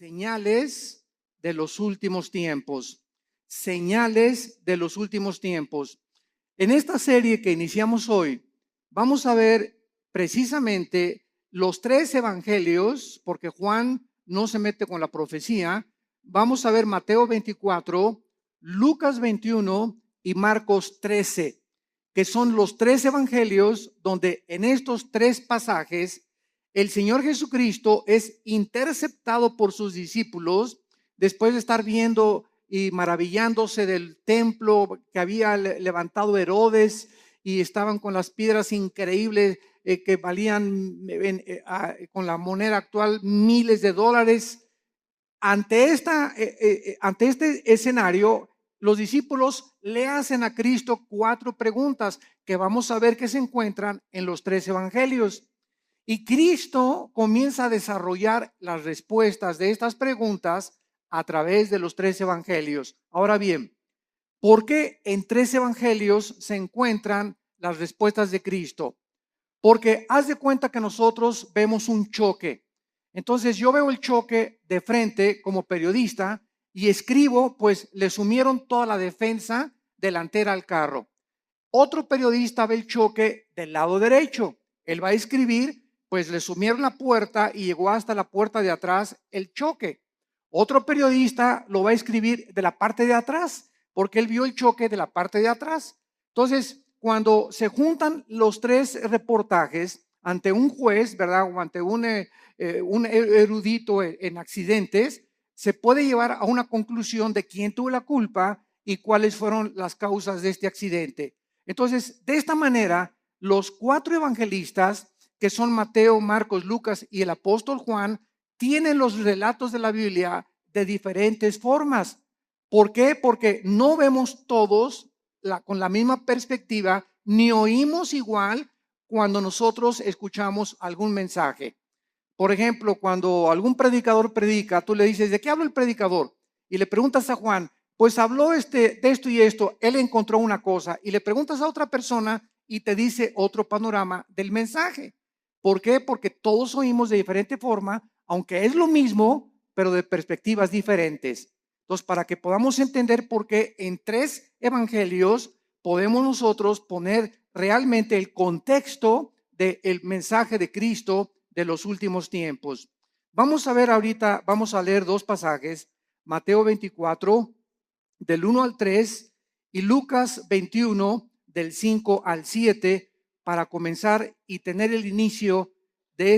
Señales de los últimos tiempos. Señales de los últimos tiempos. En esta serie que iniciamos hoy, vamos a ver precisamente los tres evangelios, porque Juan no se mete con la profecía. Vamos a ver Mateo 24, Lucas 21 y Marcos 13, que son los tres evangelios donde en estos tres pasajes el Señor Jesucristo es interceptado por sus discípulos después de estar viendo y maravillándose del templo que había levantado Herodes, y estaban con las piedras increíbles que valían con la moneda actual miles de dólares. Ante este escenario, los discípulos le hacen a Cristo cuatro preguntas que vamos a ver que se encuentran en los tres evangelios. Y Cristo comienza a desarrollar las respuestas de estas preguntas a través de los tres evangelios. Ahora bien, ¿por qué en tres evangelios se encuentran las respuestas de Cristo? Porque haz de cuenta que nosotros vemos un choque. Entonces yo veo el choque de frente como periodista y escribo, pues le sumieron toda la defensa delantera al carro. Otro periodista ve el choque del lado derecho. Él va a escribir, pues le sumieron la puerta y llegó hasta la puerta de atrás el choque. Otro periodista lo va a escribir de la parte de atrás, porque él vio el choque de la parte de atrás. Entonces, cuando se juntan los tres reportajes ante un juez, ¿verdad? O ante un erudito en accidentes, se puede llevar a una conclusión de quién tuvo la culpa y cuáles fueron las causas de este accidente. Entonces, de esta manera, los cuatro evangelistas, que son Mateo, Marcos, Lucas y el apóstol Juan, tienen los relatos de la Biblia de diferentes formas. ¿Por qué? Porque no vemos todos con la misma perspectiva, ni oímos igual cuando nosotros escuchamos algún mensaje. Por ejemplo, cuando algún predicador predica, tú le dices, ¿de qué habla el predicador? Y le preguntas a Juan, pues habló de esto y esto, él encontró una cosa. Y le preguntas a otra persona y te dice otro panorama del mensaje. ¿Por qué? Porque todos oímos de diferente forma, aunque es lo mismo, pero de perspectivas diferentes. Entonces, para que podamos entender por qué en tres evangelios podemos nosotros poner realmente el contexto del mensaje de Cristo de los últimos tiempos. Vamos a ver ahorita, vamos a leer dos pasajes, Mateo 24, del 1 al 3, y Lucas 21, del 5 al 7, para comenzar y tener el inicio de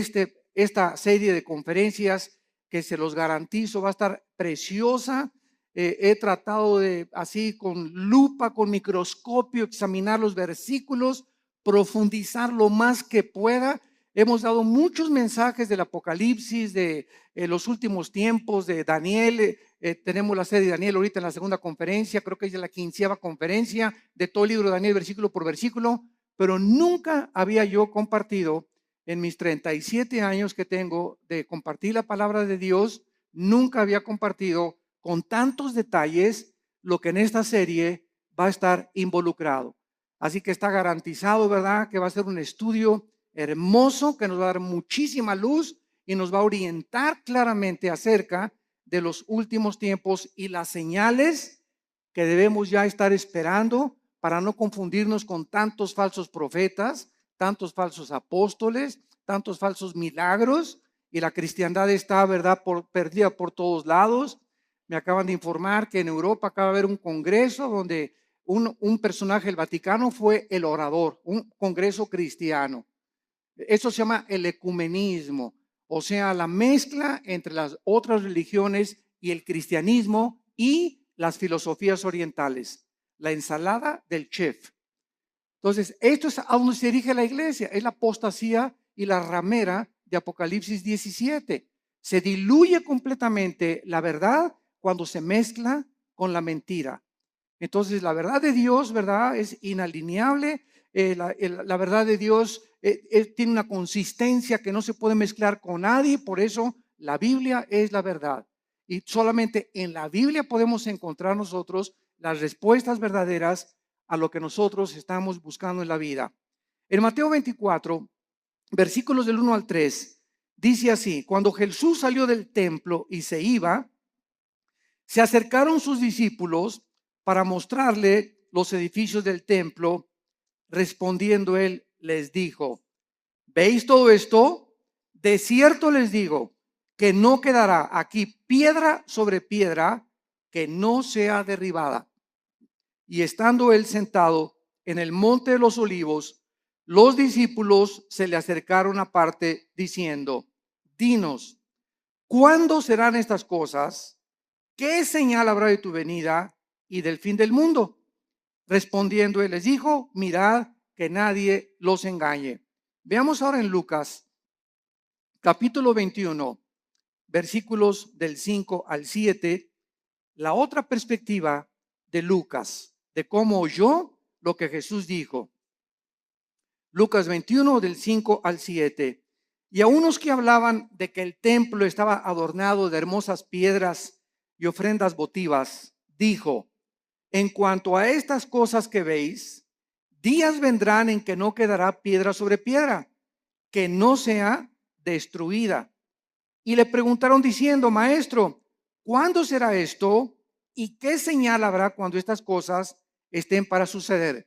esta serie de conferencias que se los garantizo va a estar preciosa. He tratado de, así con lupa, con microscopio, examinar los versículos, profundizar lo más que pueda. Hemos dado muchos mensajes del Apocalipsis, de los últimos tiempos, de Daniel. Tenemos la serie de Daniel ahorita en la segunda conferencia, creo que es la 15ª conferencia de todo el libro de Daniel, versículo por versículo, pero nunca había yo compartido en mis 37 años que tengo de compartir la palabra de Dios, nunca había compartido con tantos detalles lo que en esta serie va a estar involucrado. Así que está garantizado, ¿verdad?, que va a ser un estudio hermoso que nos va a dar muchísima luz y nos va a orientar claramente acerca de los últimos tiempos y las señales que debemos ya estar esperando para no confundirnos con tantos falsos profetas, tantos falsos apóstoles, tantos falsos milagros, y la cristiandad está, ¿verdad?, perdida por todos lados. Me acaban de informar que en Europa acaba de haber un congreso donde un personaje del Vaticano fue el orador, un congreso cristiano. Eso se llama el ecumenismo, o sea, la mezcla entre las otras religiones y el cristianismo y las filosofías orientales, la ensalada del chef. Entonces, esto es a donde se dirige la iglesia, es la apostasía y la ramera de Apocalipsis 17. Se diluye completamente la verdad cuando se mezcla con la mentira. Entonces, la verdad de Dios, ¿verdad?, es inalineable. La verdad de Dios tiene una consistencia que no se puede mezclar con nadie. Por eso la Biblia es la verdad. Y solamente en la Biblia podemos encontrar nosotros las respuestas verdaderas a lo que nosotros estamos buscando en la vida. En Mateo 24, versículos del 1 al 3, Dice así: cuando Jesús salió del templo y se iba, se acercaron sus discípulos para mostrarle los edificios del templo. Respondiendo él, les dijo: ¿veis todo esto? De cierto les digo que no quedará aquí piedra sobre piedra que no sea derribada. Y estando él sentado en el monte de los olivos, los discípulos se le acercaron aparte diciendo: dinos, ¿cuándo serán estas cosas? ¿Qué señal habrá de tu venida y del fin del mundo? Respondiendo él les dijo: mirad que nadie los engañe. Veamos ahora en Lucas capítulo 21, versículos del 5 al 7, la otra perspectiva de Lucas, de cómo oyó lo que Jesús dijo. Lucas 21 del 5 al 7. Y a unos que hablaban de que el templo estaba adornado de hermosas piedras y ofrendas votivas, dijo: en cuanto a estas cosas que veis, días vendrán en que no quedará piedra sobre piedra, que no sea destruida. Y le preguntaron diciendo: maestro, ¿cuándo será esto? ¿Y qué señal habrá cuando estas cosas estén para suceder?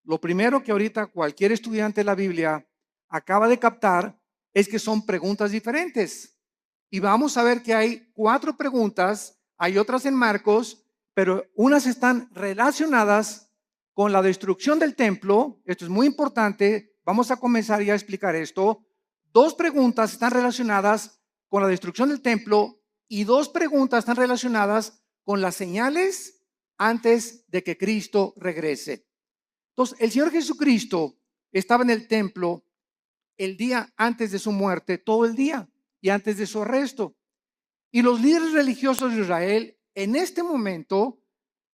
Lo primero que ahorita cualquier estudiante de la Biblia acaba de captar es que son preguntas diferentes. Y vamos a ver que hay 4 preguntas, hay otras en Marcos, pero unas están relacionadas con la destrucción del templo. Esto es muy importante. Vamos a comenzar ya a explicar esto. 2 preguntas están relacionadas con la destrucción del templo y 2 preguntas están relacionadas con las señales antes de que Cristo regrese. Entonces, el Señor Jesucristo estaba en el templo el día antes de su muerte, todo el día, y antes de su arresto. Y los líderes religiosos de Israel en este momento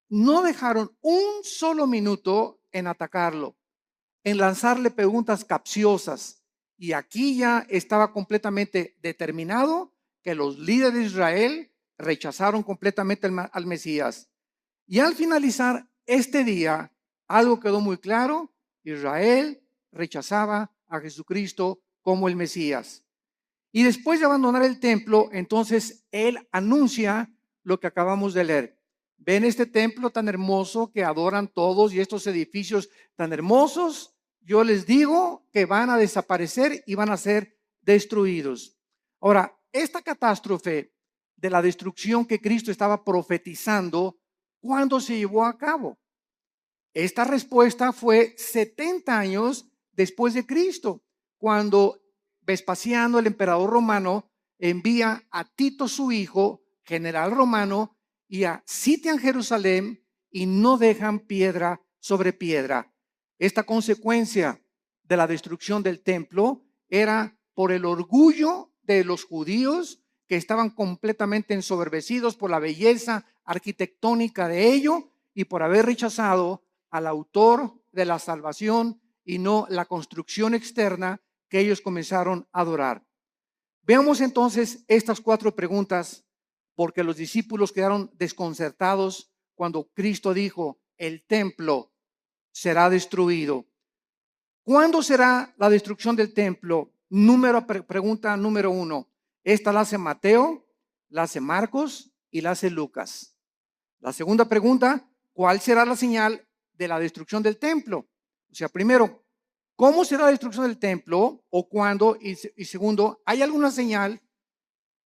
no dejaron un solo minuto en atacarlo, en lanzarle preguntas capciosas. Y aquí ya estaba completamente determinado que los líderes de Israel rechazaron completamente al Mesías. Y al finalizar este día, algo quedó muy claro: Israel rechazaba a Jesucristo como el Mesías. Y después de abandonar el templo, entonces él anuncia lo que acabamos de leer. Ven este templo tan hermoso que adoran todos y estos edificios tan hermosos. Yo les digo que van a desaparecer y van a ser destruidos. Ahora, esta catástrofe de la destrucción que Cristo estaba profetizando, ¿cuándo se llevó a cabo? Esta respuesta fue 70 años después de Cristo, cuando Vespasiano, el emperador romano, envía a Tito, su hijo, general romano, y sitian Jerusalén y no dejan piedra sobre piedra. Esta consecuencia de la destrucción del templo era por el orgullo de los judíos, que estaban completamente ensoberbecidos por la belleza arquitectónica de ello y por haber rechazado al autor de la salvación y no la construcción externa que ellos comenzaron a adorar. Veamos entonces estas 4 preguntas, porque los discípulos quedaron desconcertados cuando Cristo dijo: el templo será destruido. ¿Cuándo será la destrucción del templo? Pregunta número 1. Esta la hace Mateo, la hace Marcos y la hace Lucas. La segunda pregunta: ¿cuál será la señal de la destrucción del templo? O sea, primero, ¿cómo será la destrucción del templo o cuándo? Y segundo, ¿hay alguna señal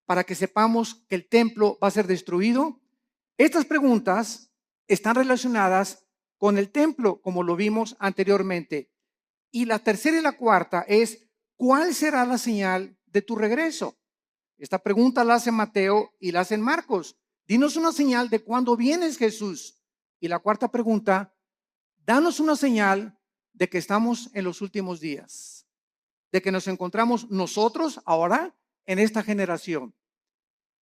para que sepamos que el templo va a ser destruido? Estas preguntas están relacionadas con el templo, como lo vimos anteriormente. Y la tercera y la cuarta es: ¿cuál será la señal de tu regreso? Esta pregunta la hace Mateo y la hace Marcos. Dinos una señal de cuándo vienes, Jesús. Y la cuarta pregunta: danos una señal de que estamos en los últimos días, de que nos encontramos nosotros ahora en esta generación.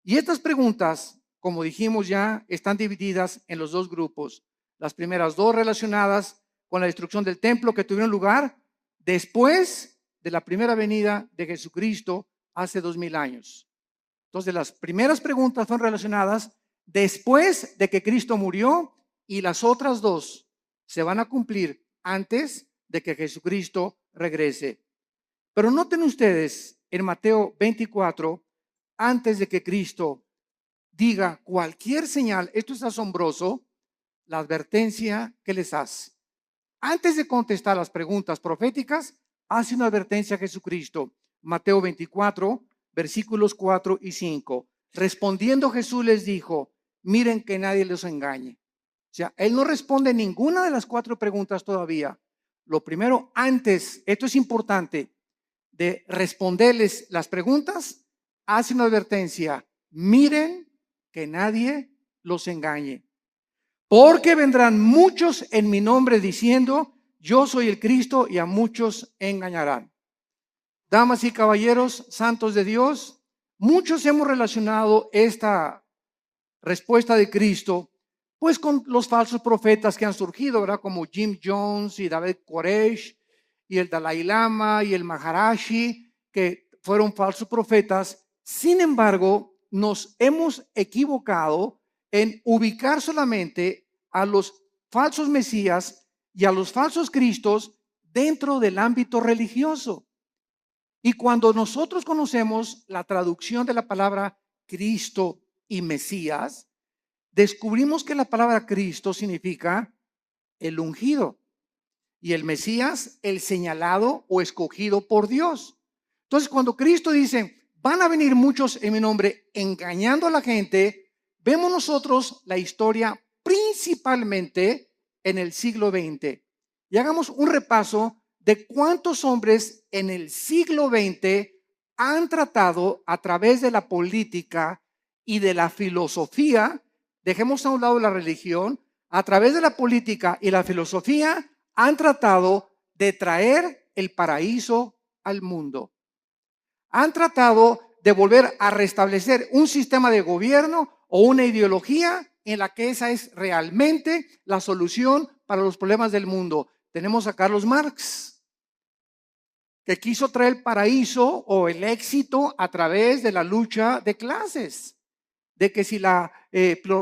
Y estas preguntas, como dijimos ya, están divididas en los 2 grupos. Las primeras 2 relacionadas con la destrucción del templo que tuvieron lugar después de la primera venida de Jesucristo hace 2000 años. Entonces, las primeras preguntas son relacionadas después de que Cristo murió, y las otras 2 se van a cumplir antes de que Jesucristo regrese. Pero noten ustedes en Mateo 24, antes de que Cristo diga cualquier señal, esto es asombroso, la advertencia que les hace. Antes de contestar las preguntas proféticas, hace una advertencia a Jesucristo. Mateo 24, versículos 4 y 5. Respondiendo Jesús les dijo, miren que nadie los engañe. O sea, él no responde ninguna de las 4 preguntas todavía. Lo primero, antes, esto es importante, de responderles las preguntas, hace una advertencia. Miren que nadie los engañe. Porque vendrán muchos en mi nombre diciendo, yo soy el Cristo, y a muchos engañarán. Damas y caballeros, santos de Dios, muchos hemos relacionado esta respuesta de Cristo pues con los falsos profetas que han surgido, ¿verdad? Como Jim Jones y David Koresh y el Dalai Lama y el Maharashi, que fueron falsos profetas. Sin embargo, nos hemos equivocado en ubicar solamente a los falsos mesías y a los falsos cristos dentro del ámbito religioso. Y cuando nosotros conocemos la traducción de la palabra Cristo y Mesías, descubrimos que la palabra Cristo significa el ungido y el Mesías el señalado o escogido por Dios. Entonces, cuando Cristo dice, van a venir muchos en mi nombre engañando a la gente, vemos nosotros la historia principalmente en el siglo XX. Y hagamos un repaso de cuántos hombres en el siglo XX han tratado a través de la política y de la filosofía. Dejemos a un lado la religión, a través de la política y la filosofía han tratado de traer el paraíso al mundo. Han tratado de volver a restablecer un sistema de gobierno o una ideología en la que esa es realmente la solución para los problemas del mundo. Tenemos a Carlos Marx, que quiso traer el paraíso o el éxito a través de la lucha de clases. De que si la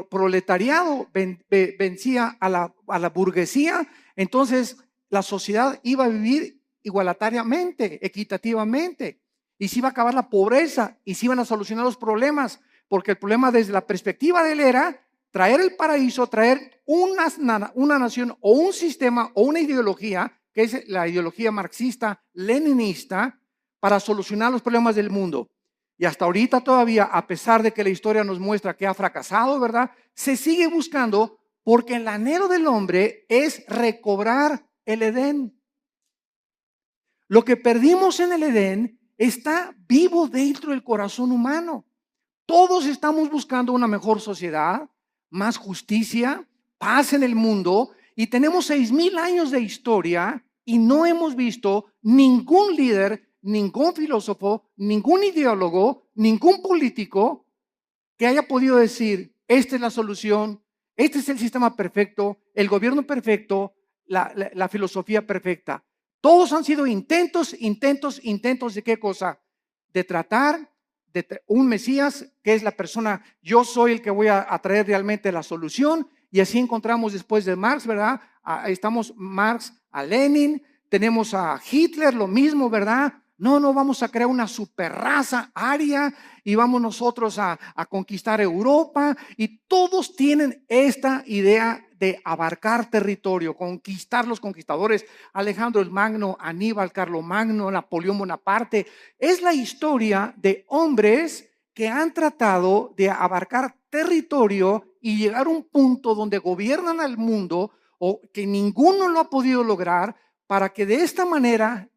proletariado vencía a la burguesía, entonces la sociedad iba a vivir igualitariamente, equitativamente, y se iba a acabar la pobreza y se iban a solucionar los problemas, porque el problema desde la perspectiva de él era traer el paraíso, traer una nación o un sistema o una ideología, que es la ideología marxista-leninista, para solucionar los problemas del mundo. Y hasta ahorita todavía, a pesar de que la historia nos muestra que ha fracasado, ¿verdad? Se sigue buscando porque el anhelo del hombre es recobrar el Edén. Lo que perdimos en el Edén está vivo dentro del corazón humano. Todos estamos buscando una mejor sociedad, más justicia, paz en el mundo, y tenemos 6,000 años de historia y no hemos visto ningún líder, ningún filósofo, ningún ideólogo, ningún político que haya podido decir, esta es la solución, este es el sistema perfecto, el gobierno perfecto, la filosofía perfecta. Todos han sido intentos de qué cosa? De tratar de un Mesías que es la persona, yo soy el que voy a traer realmente la solución. Y así encontramos después de Marx, ¿verdad? Estamos Marx a Lenin, tenemos a Hitler, lo mismo, ¿verdad? No, vamos a crear una superraza aria y vamos nosotros a conquistar Europa, y todos tienen esta idea de abarcar territorio, conquistar los conquistadores, Alejandro el Magno, Aníbal, Carlomagno, Napoleón Bonaparte. Es la historia de hombres que han tratado de abarcar territorio y llegar a un punto donde gobiernan al mundo, o que ninguno lo ha podido lograr, para que de esta manera,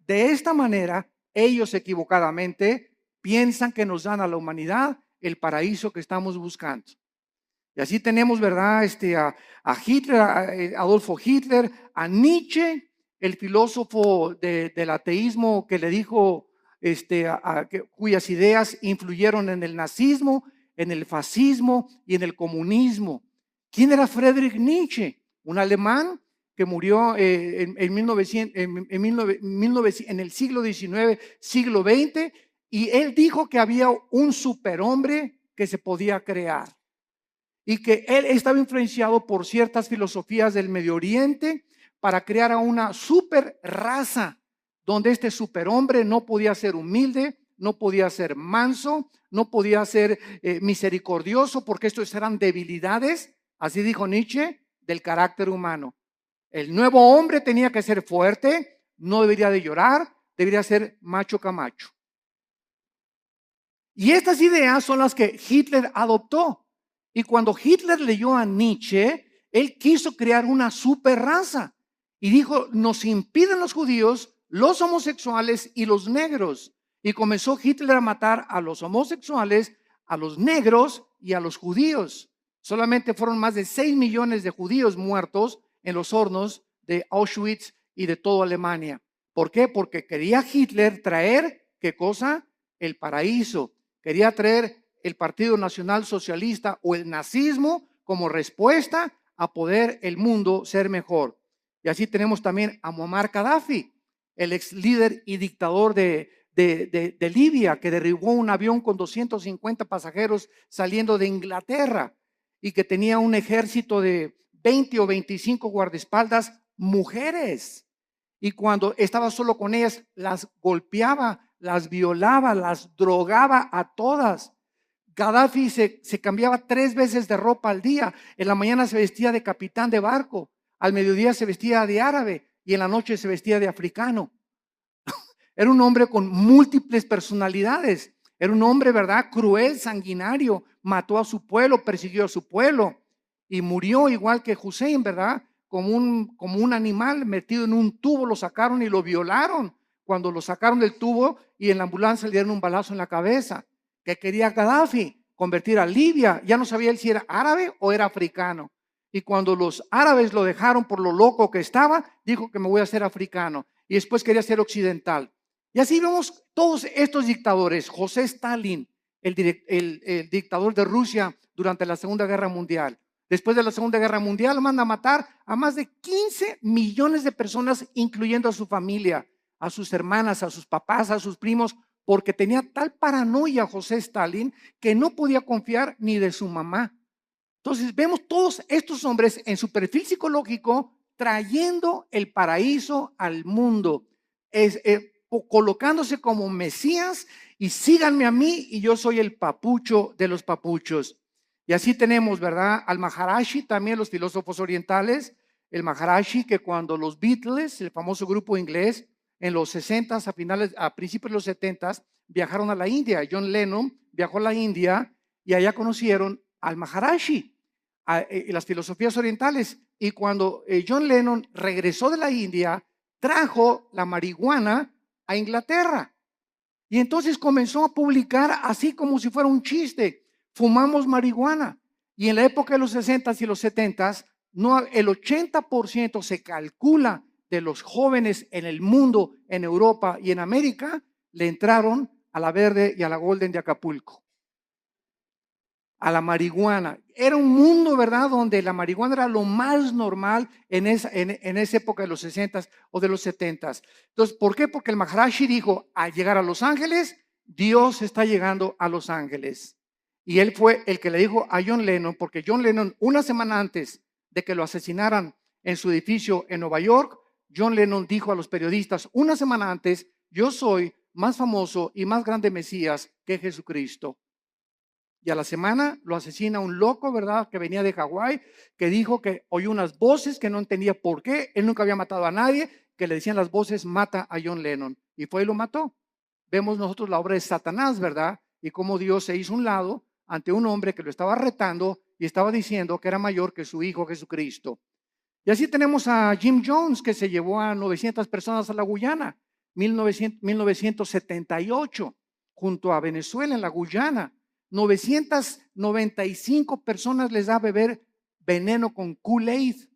ellos equivocadamente piensan que nos dan a la humanidad el paraíso que estamos buscando. Y así tenemos, ¿verdad? A Hitler, a Adolfo Hitler, a Nietzsche, el filósofo del ateísmo, que le dijo, cuyas ideas influyeron en el nazismo, en el fascismo y en el comunismo. ¿Quién era Friedrich Nietzsche? Un alemán que murió en el siglo XIX, siglo XX, y él dijo que había un superhombre que se podía crear y que él estaba influenciado por ciertas filosofías del Medio Oriente para crear a una super raza donde este superhombre no podía ser humilde, no podía ser manso, no podía ser misericordioso, porque estos eran debilidades, así dijo Nietzsche, del carácter humano. El nuevo hombre tenía que ser fuerte, no debería de llorar, debería ser macho camacho. Y estas ideas son las que Hitler adoptó. Y cuando Hitler leyó a Nietzsche, él quiso crear una super raza. Y dijo, nos impiden los judíos, los homosexuales y los negros. Y comenzó Hitler a matar a los homosexuales, a los negros y a los judíos. Solamente fueron más de 6 millones de judíos muertos en los hornos de Auschwitz y de toda Alemania. ¿Por qué? Porque quería Hitler traer, ¿qué cosa? El paraíso. Quería traer el Partido Nacional Socialista o el nazismo como respuesta a poder el mundo ser mejor. Y así tenemos también a Muammar Gaddafi, el ex líder y dictador de Libia, que derribó un avión con 250 pasajeros saliendo de Inglaterra y que tenía un ejército de 20 o 25 guardaespaldas mujeres. Y cuando estaba solo con ellas, las golpeaba, las violaba, las drogaba a todas. Gaddafi se cambiaba 3 veces de ropa al día. En la mañana se vestía de capitán de barco, al mediodía se vestía de árabe y en la noche se vestía de africano. Era un hombre con múltiples personalidades. Era un hombre, ¿verdad? Cruel, sanguinario. Mató a su pueblo, persiguió a su pueblo y murió igual que Hussein, ¿verdad? Como un animal metido en un tubo, lo sacaron y lo violaron. Cuando lo sacaron del tubo y en la ambulancia le dieron un balazo en la cabeza. ¿Qué quería Gaddafi? Convertir a Libia. Ya no sabía él si era árabe o era africano. Y cuando los árabes lo dejaron por lo loco que estaba, dijo que me voy a hacer africano. Y después quería ser occidental. Y así vemos todos estos dictadores. José Stalin, el dictador de Rusia durante la Segunda Guerra Mundial. Después de la Segunda Guerra Mundial manda a matar a más de 15 millones de personas, incluyendo a su familia, a sus hermanas, a sus papás, a sus primos, porque tenía tal paranoia José Stalin que no podía confiar ni de su mamá. Entonces vemos todos estos hombres en su perfil psicológico trayendo el paraíso al mundo, colocándose como Mesías y síganme a mí y yo soy el papucho de los papuchos. Y así tenemos, ¿verdad? Al Maharishi, también los filósofos orientales, el Maharishi que cuando los Beatles, el famoso grupo inglés, en los 60s, a principios de los 70s, viajaron a la India. John Lennon viajó a la India y allá conocieron al Maharishi, las filosofías orientales. Y cuando John Lennon regresó de la India, trajo la marihuana a Inglaterra. Y entonces comenzó a publicar así como si fuera un chiste. Fumamos marihuana. Y en la época de los 60s y los 70s, no, el 80% se calcula de los jóvenes en el mundo, en Europa y en América, le entraron a la verde y a la golden de Acapulco, a la marihuana. Era un mundo, ¿verdad?, donde la marihuana era lo más normal en esa época de los 60s o de los 70s. Entonces, ¿por qué? Porque el Maharishi dijo, al llegar a Los Ángeles, Dios está llegando a Los Ángeles. Y él fue el que le dijo a John Lennon, porque John Lennon, una semana antes de que lo asesinaran en su edificio en Nueva York, John Lennon dijo a los periodistas, una semana antes, yo soy más famoso y más grande Mesías que Jesucristo. Y a la semana lo asesina un loco, ¿verdad?, que venía de Hawái, que dijo que oyó unas voces que no entendía por qué. Él nunca había matado a nadie, que le decían las voces, mata a John Lennon. Y fue y lo mató. Vemos nosotros la obra de Satanás, ¿verdad? Y cómo Dios se hizo un lado ante un hombre que lo estaba retando y estaba diciendo que era mayor que su hijo Jesucristo. Y así tenemos a Jim Jones, que se llevó a 900 personas a la Guyana, 1978, junto a Venezuela en la Guyana. 995 personas les da a beber veneno con Kool-Aid,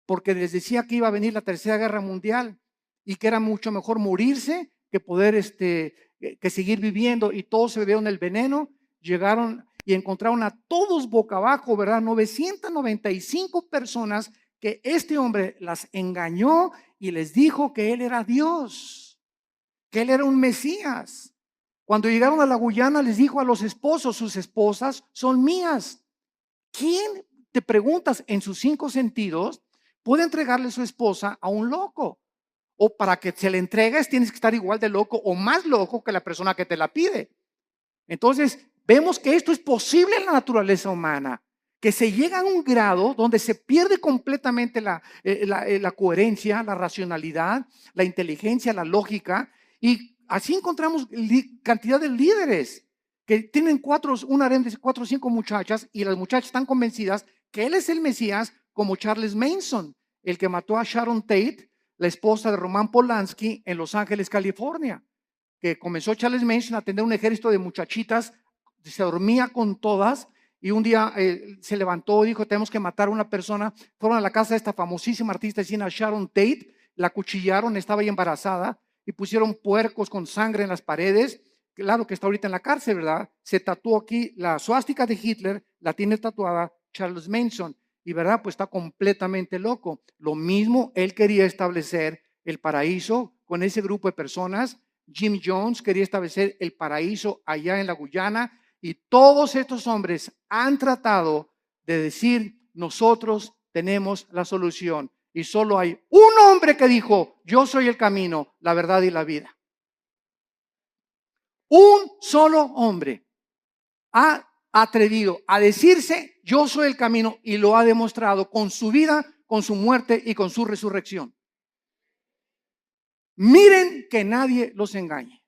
porque les decía que iba a venir la Tercera Guerra Mundial y que era mucho mejor morirse que poder que seguir viviendo, y todos se bebieron el veneno. Llegaron y encontraron a todos boca abajo, ¿verdad? 995 personas que este hombre las engañó y les dijo que él era Dios, que él era un Mesías. Cuando llegaron a la Guyana les dijo a los esposos, sus esposas son mías. ¿Quién, te preguntas, en sus 5 sentidos puede entregarle su esposa a un loco? o para que se le entregues tienes que estar igual de loco o más loco que la persona que te la pide. Entonces, vemos que esto es posible en la naturaleza humana, que se llega a un grado donde se pierde completamente la coherencia, la racionalidad, la inteligencia, la lógica, y así encontramos cantidad de líderes que tienen un harén de 4 o 5 muchachas, y las muchachas están convencidas que él es el Mesías, como Charles Manson, el que mató a Sharon Tate, la esposa de Roman Polanski, en Los Ángeles, California, que comenzó Charles Manson a tener un ejército de muchachitas, se dormía con todas, y un día se levantó y dijo, tenemos que matar a una persona. Fueron a la casa de esta famosísima artista china Sharon Tate, la cuchillaron, estaba ahí embarazada, y pusieron puercos con sangre en las paredes. Claro que está ahorita en la cárcel, ¿verdad? Se tatuó aquí la suástica de Hitler, la tiene tatuada Charles Manson, y ¿verdad? Pues está completamente loco. Lo mismo él quería establecer el paraíso con ese grupo de personas. Jim Jones quería establecer el paraíso allá en la Guyana, y todos estos hombres han tratado de decir, nosotros tenemos la solución, y solo hay un hombre que dijo, yo soy el camino, la verdad y la vida. Un solo hombre ha atrevido a decirse, yo soy el camino, y lo ha demostrado con su vida, con su muerte y con su resurrección. Miren que nadie los engañe,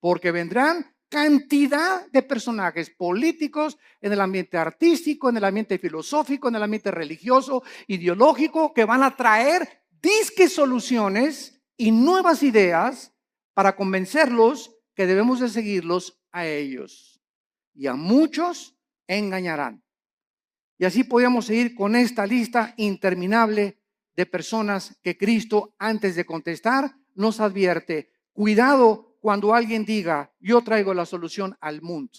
porque vendrán cantidad de personajes políticos en el ambiente artístico, en el ambiente filosófico, en el ambiente religioso, ideológico, que van a traer disque soluciones y nuevas ideas para convencerlos que debemos de seguirlos a ellos. Y a muchos engañarán. Y así podemos seguir con esta lista interminable de personas que Cristo, antes de contestar, nos advierte: cuidado cuando alguien diga, yo traigo la solución al mundo,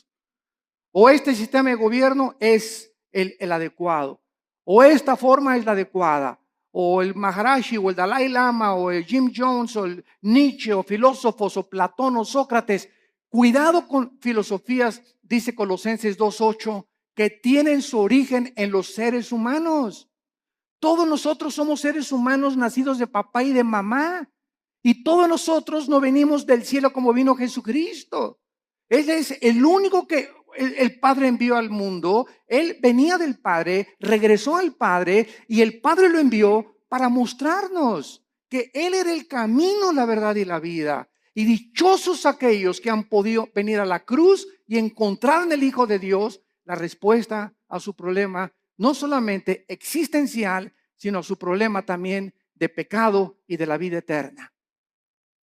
o este sistema de gobierno es el adecuado, o esta forma es la adecuada, o el Maharashi, o el Dalai Lama, o el Jim Jones, o el Nietzsche, o filósofos, o Platón, o Sócrates. Cuidado con filosofías, dice Colosenses 2:8, que tienen su origen en los seres humanos. Todos nosotros somos seres humanos nacidos de papá y de mamá. Y todos nosotros no venimos del cielo como vino Jesucristo. Él es el único que el Padre envió al mundo. Él venía del Padre, regresó al Padre, y el Padre lo envió para mostrarnos que Él era el camino, la verdad y la vida. Y dichosos aquellos que han podido venir a la cruz y encontrar en el Hijo de Dios la respuesta a su problema, no solamente existencial, sino a su problema también de pecado y de la vida eterna.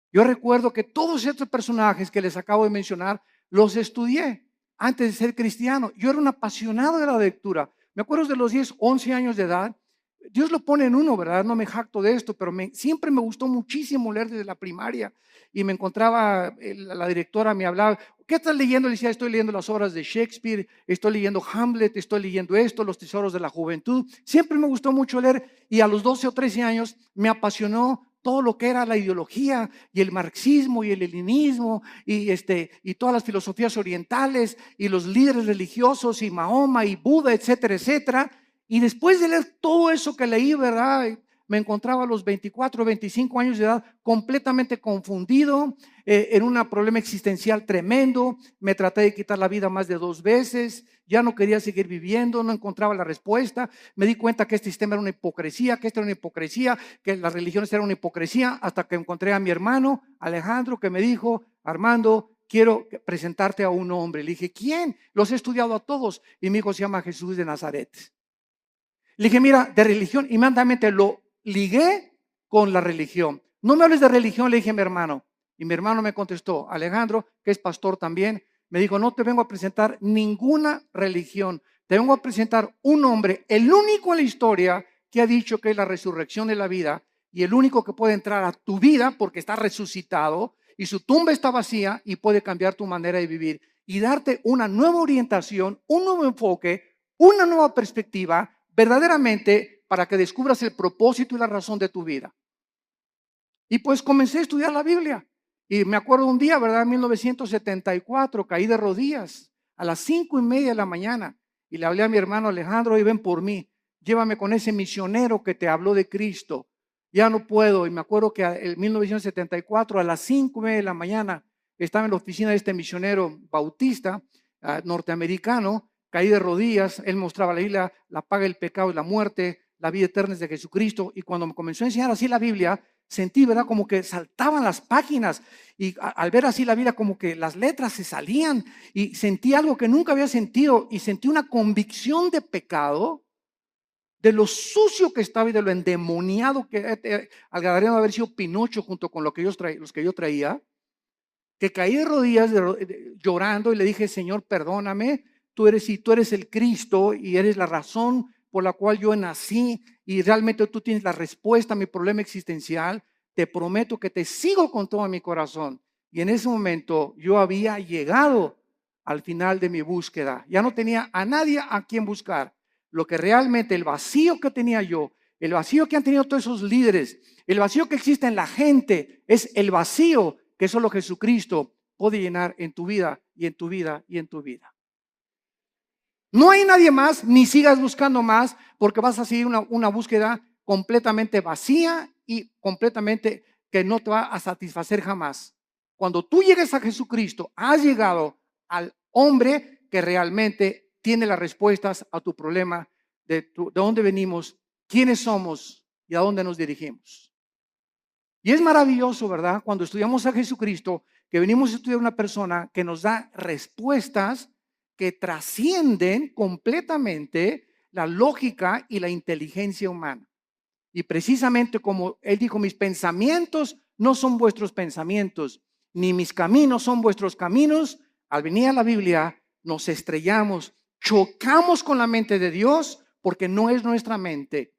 Yo recuerdo que todos estos personajes que les acabo de mencionar, los estudié antes de ser cristiano. Yo era un apasionado de la lectura. Me acuerdo de los 10, 11 años de edad. Dios lo pone en uno, ¿verdad? No me jacto de esto, pero siempre me gustó muchísimo leer desde la primaria. Y me encontraba, la directora me hablaba, ¿qué estás leyendo? Le decía, estoy leyendo las obras de Shakespeare, estoy leyendo Hamlet, estoy leyendo esto, Los tesoros de la juventud. Siempre me gustó mucho leer, y a los 12 o 13 años me apasionó todo lo que era la ideología y el marxismo y el leninismo y todas las filosofías orientales y los líderes religiosos y Mahoma y Buda, etcétera, etcétera. Y después de leer todo eso que leí, ¿verdad? Me encontraba a los 24, 25 años de edad completamente confundido, en un problema existencial tremendo. Me traté de quitar la vida más de 2 veces, ya no quería seguir viviendo, no encontraba la respuesta. Me di cuenta que este sistema era una hipocresía, que esto era una hipocresía, que las religiones eran una hipocresía, hasta que encontré a mi hermano Alejandro, que me dijo, Armando, quiero presentarte a un hombre. Le dije, ¿quién? Los he estudiado a todos. Y mi hijo se llama Jesús de Nazaret. Le dije, mira, de religión, inmediatamente lo ligué con la religión. No me hables de religión, le dije a mi hermano. Y mi hermano me contestó, Alejandro, que es pastor también, me dijo, no te vengo a presentar ninguna religión, te vengo a presentar un hombre, el único en la historia que ha dicho que es la resurrección de la vida, y el único que puede entrar a tu vida porque está resucitado y su tumba está vacía, y puede cambiar tu manera de vivir y darte una nueva orientación, un nuevo enfoque, una nueva perspectiva, verdaderamente para que descubras el propósito y la razón de tu vida. Y pues comencé a estudiar la Biblia. Y me acuerdo un día, ¿verdad? En 1974, caí de rodillas a las 5:30 de la mañana y le hablé a mi hermano Alejandro, y ven por mí, llévame con ese misionero que te habló de Cristo. ya no puedo. Y me acuerdo que en 1974 a las 5:30 de la mañana estaba en la oficina de este misionero bautista norteamericano, caí de rodillas. Él mostraba la Biblia, la paga del pecado y la muerte, la vida eterna es de Jesucristo. Y cuando me comenzó a enseñar así la Biblia, sentí, ¿verdad? Como que saltaban las páginas, y al ver así la Biblia, como que las letras se salían, y sentí algo que nunca había sentido, y sentí una convicción de pecado, de lo sucio que estaba y de lo endemoniado que al grado de haber sido Pinocho junto con los que yo traía, que caí de rodillas llorando y le dije: Señor, perdóname, tú eres el Cristo y eres la razón por la cual yo nací, y realmente tú tienes la respuesta a mi problema existencial. Te prometo que te sigo con todo mi corazón. Y en ese momento yo había llegado al final de mi búsqueda. Ya no tenía a nadie a quien buscar. Lo que realmente, el vacío que tenía yo, el vacío que han tenido todos esos líderes, el vacío que existe en la gente, es el vacío que solo Jesucristo puede llenar en tu vida y en tu vida y en tu vida. No hay nadie más, ni sigas buscando más, porque vas a seguir una búsqueda completamente vacía y completamente que no te va a satisfacer jamás. Cuando tú llegues a Jesucristo, has llegado al hombre que realmente tiene las respuestas a tu problema de dónde venimos, quiénes somos y a dónde nos dirigimos. Y es maravilloso, ¿verdad? Cuando estudiamos a Jesucristo, que venimos a estudiar una persona que nos da respuestas que trascienden completamente la lógica y la inteligencia humana. Y precisamente como él dijo: mis pensamientos no son vuestros pensamientos, ni mis caminos son vuestros caminos. Al venir a la Biblia nos estrellamos, chocamos con la mente de Dios, porque no es nuestra mente.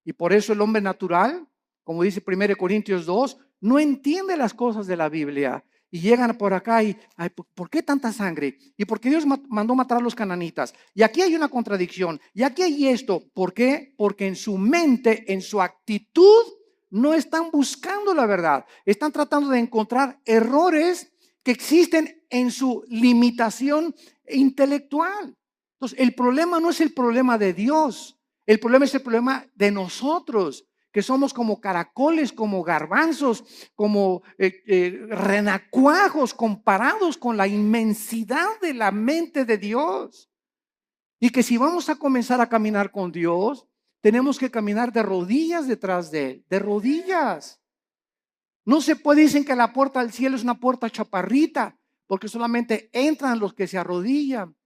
Y por eso el hombre natural, como dice 1 Corintios 2, no entiende las cosas de la Biblia. Y llegan por acá y, ay, ¿por qué tanta sangre? ¿Y por qué Dios mandó matar a los cananitas? Y aquí hay una contradicción. Y aquí hay esto. ¿Por qué? Porque en su mente, en su actitud, no están buscando la verdad. Están tratando de encontrar errores que existen en su limitación intelectual. Entonces, el problema no es el problema de Dios. El problema es el problema de nosotros, que somos como caracoles, como garbanzos, como renacuajos comparados con la inmensidad de la mente de Dios. Y que si vamos a comenzar a caminar con Dios, tenemos que caminar de rodillas detrás de Él, de rodillas. No se puede, dicen que la puerta al cielo es una puerta chaparrita, porque solamente entran los que se arrodillan.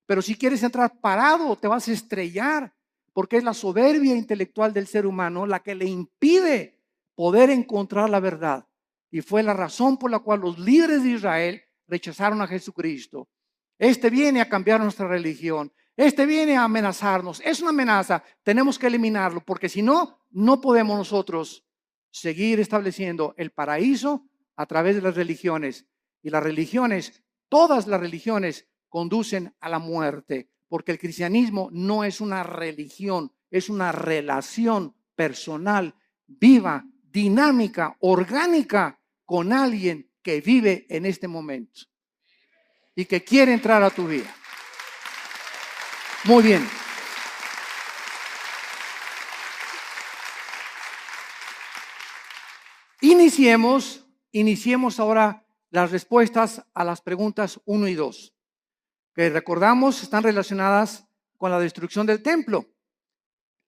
Pero si quieres entrar parado, te vas a estrellar, porque es la soberbia intelectual del ser humano la que le impide poder encontrar la verdad. Y fue la razón por la cual los líderes de Israel rechazaron a Jesucristo. Este viene a cambiar nuestra religión. Este viene a amenazarnos. Es una amenaza. Tenemos que eliminarlo, porque si no, no podemos nosotros seguir estableciendo el paraíso a través de las religiones. Y las religiones, todas las religiones, conducen a la muerte, porque el cristianismo no es una religión, es una relación personal, viva, dinámica, orgánica, con alguien que vive en este momento y que quiere entrar a tu vida. Muy bien. Iniciemos ahora las respuestas a las preguntas 1 y 2, que recordamos están relacionadas con la destrucción del templo.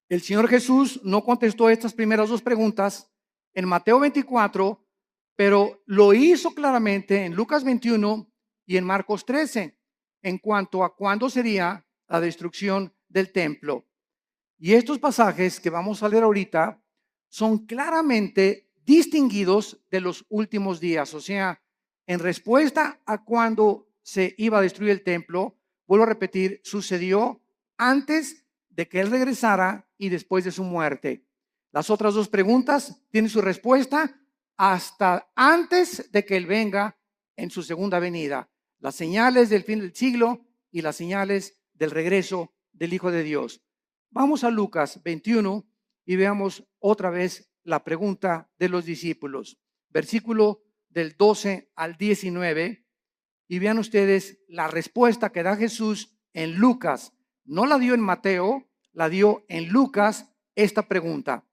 El Señor Jesús no contestó estas primeras dos preguntas en Mateo 24, pero lo hizo claramente en Lucas 21 y en Marcos 13, en cuanto a cuándo sería la destrucción del templo. Y estos pasajes que vamos a leer ahorita son claramente distinguidos de los últimos días. O sea, en respuesta a cuándo se iba a destruir el templo, vuelvo a repetir, sucedió antes de que Él regresara y después de su muerte. Las otras dos preguntas tienen su respuesta hasta antes de que Él venga en su segunda venida. Las señales del fin del siglo y las señales del regreso del Hijo de Dios. Vamos a Lucas 21 y veamos otra vez la pregunta de los discípulos. Versículo del 12 al 19. Y vean ustedes la respuesta que da Jesús en Lucas. No la dio en Mateo, la dio en Lucas esta pregunta.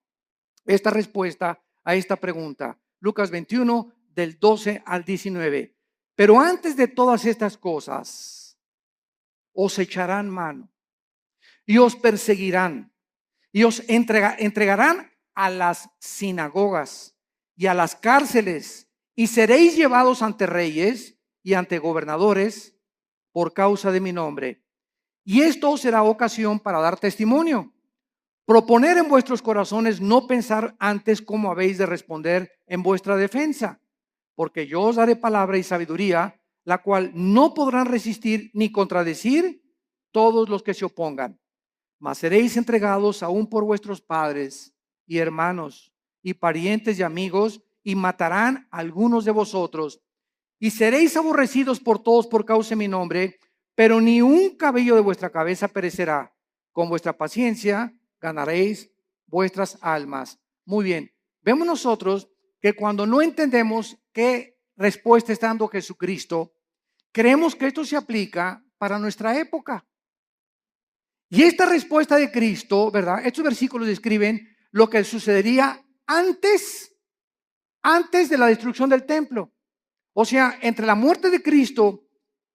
esta respuesta a esta pregunta. Lucas 21, del 12 al 19. Pero antes de todas estas cosas, os echarán mano y os perseguirán y os entregarán a las sinagogas y a las cárceles, y seréis llevados ante reyes y ante gobernadores por causa de mi nombre. Y esto os será ocasión para dar testimonio. Proponer en vuestros corazones no pensar antes cómo habéis de responder en vuestra defensa, porque yo os daré palabra y sabiduría, la cual no podrán resistir ni contradecir todos los que se opongan. Mas seréis entregados aún por vuestros padres y hermanos y parientes y amigos, y matarán a algunos de vosotros, y seréis aborrecidos por todos por causa de mi nombre, pero ni un cabello de vuestra cabeza perecerá. Con vuestra paciencia ganaréis vuestras almas. Muy bien, vemos nosotros que cuando no entendemos qué respuesta está dando Jesucristo, creemos que esto se aplica para nuestra época. Y esta respuesta de Cristo, ¿verdad? Estos versículos describen lo que sucedería antes de la destrucción del templo. O sea, entre la muerte de Cristo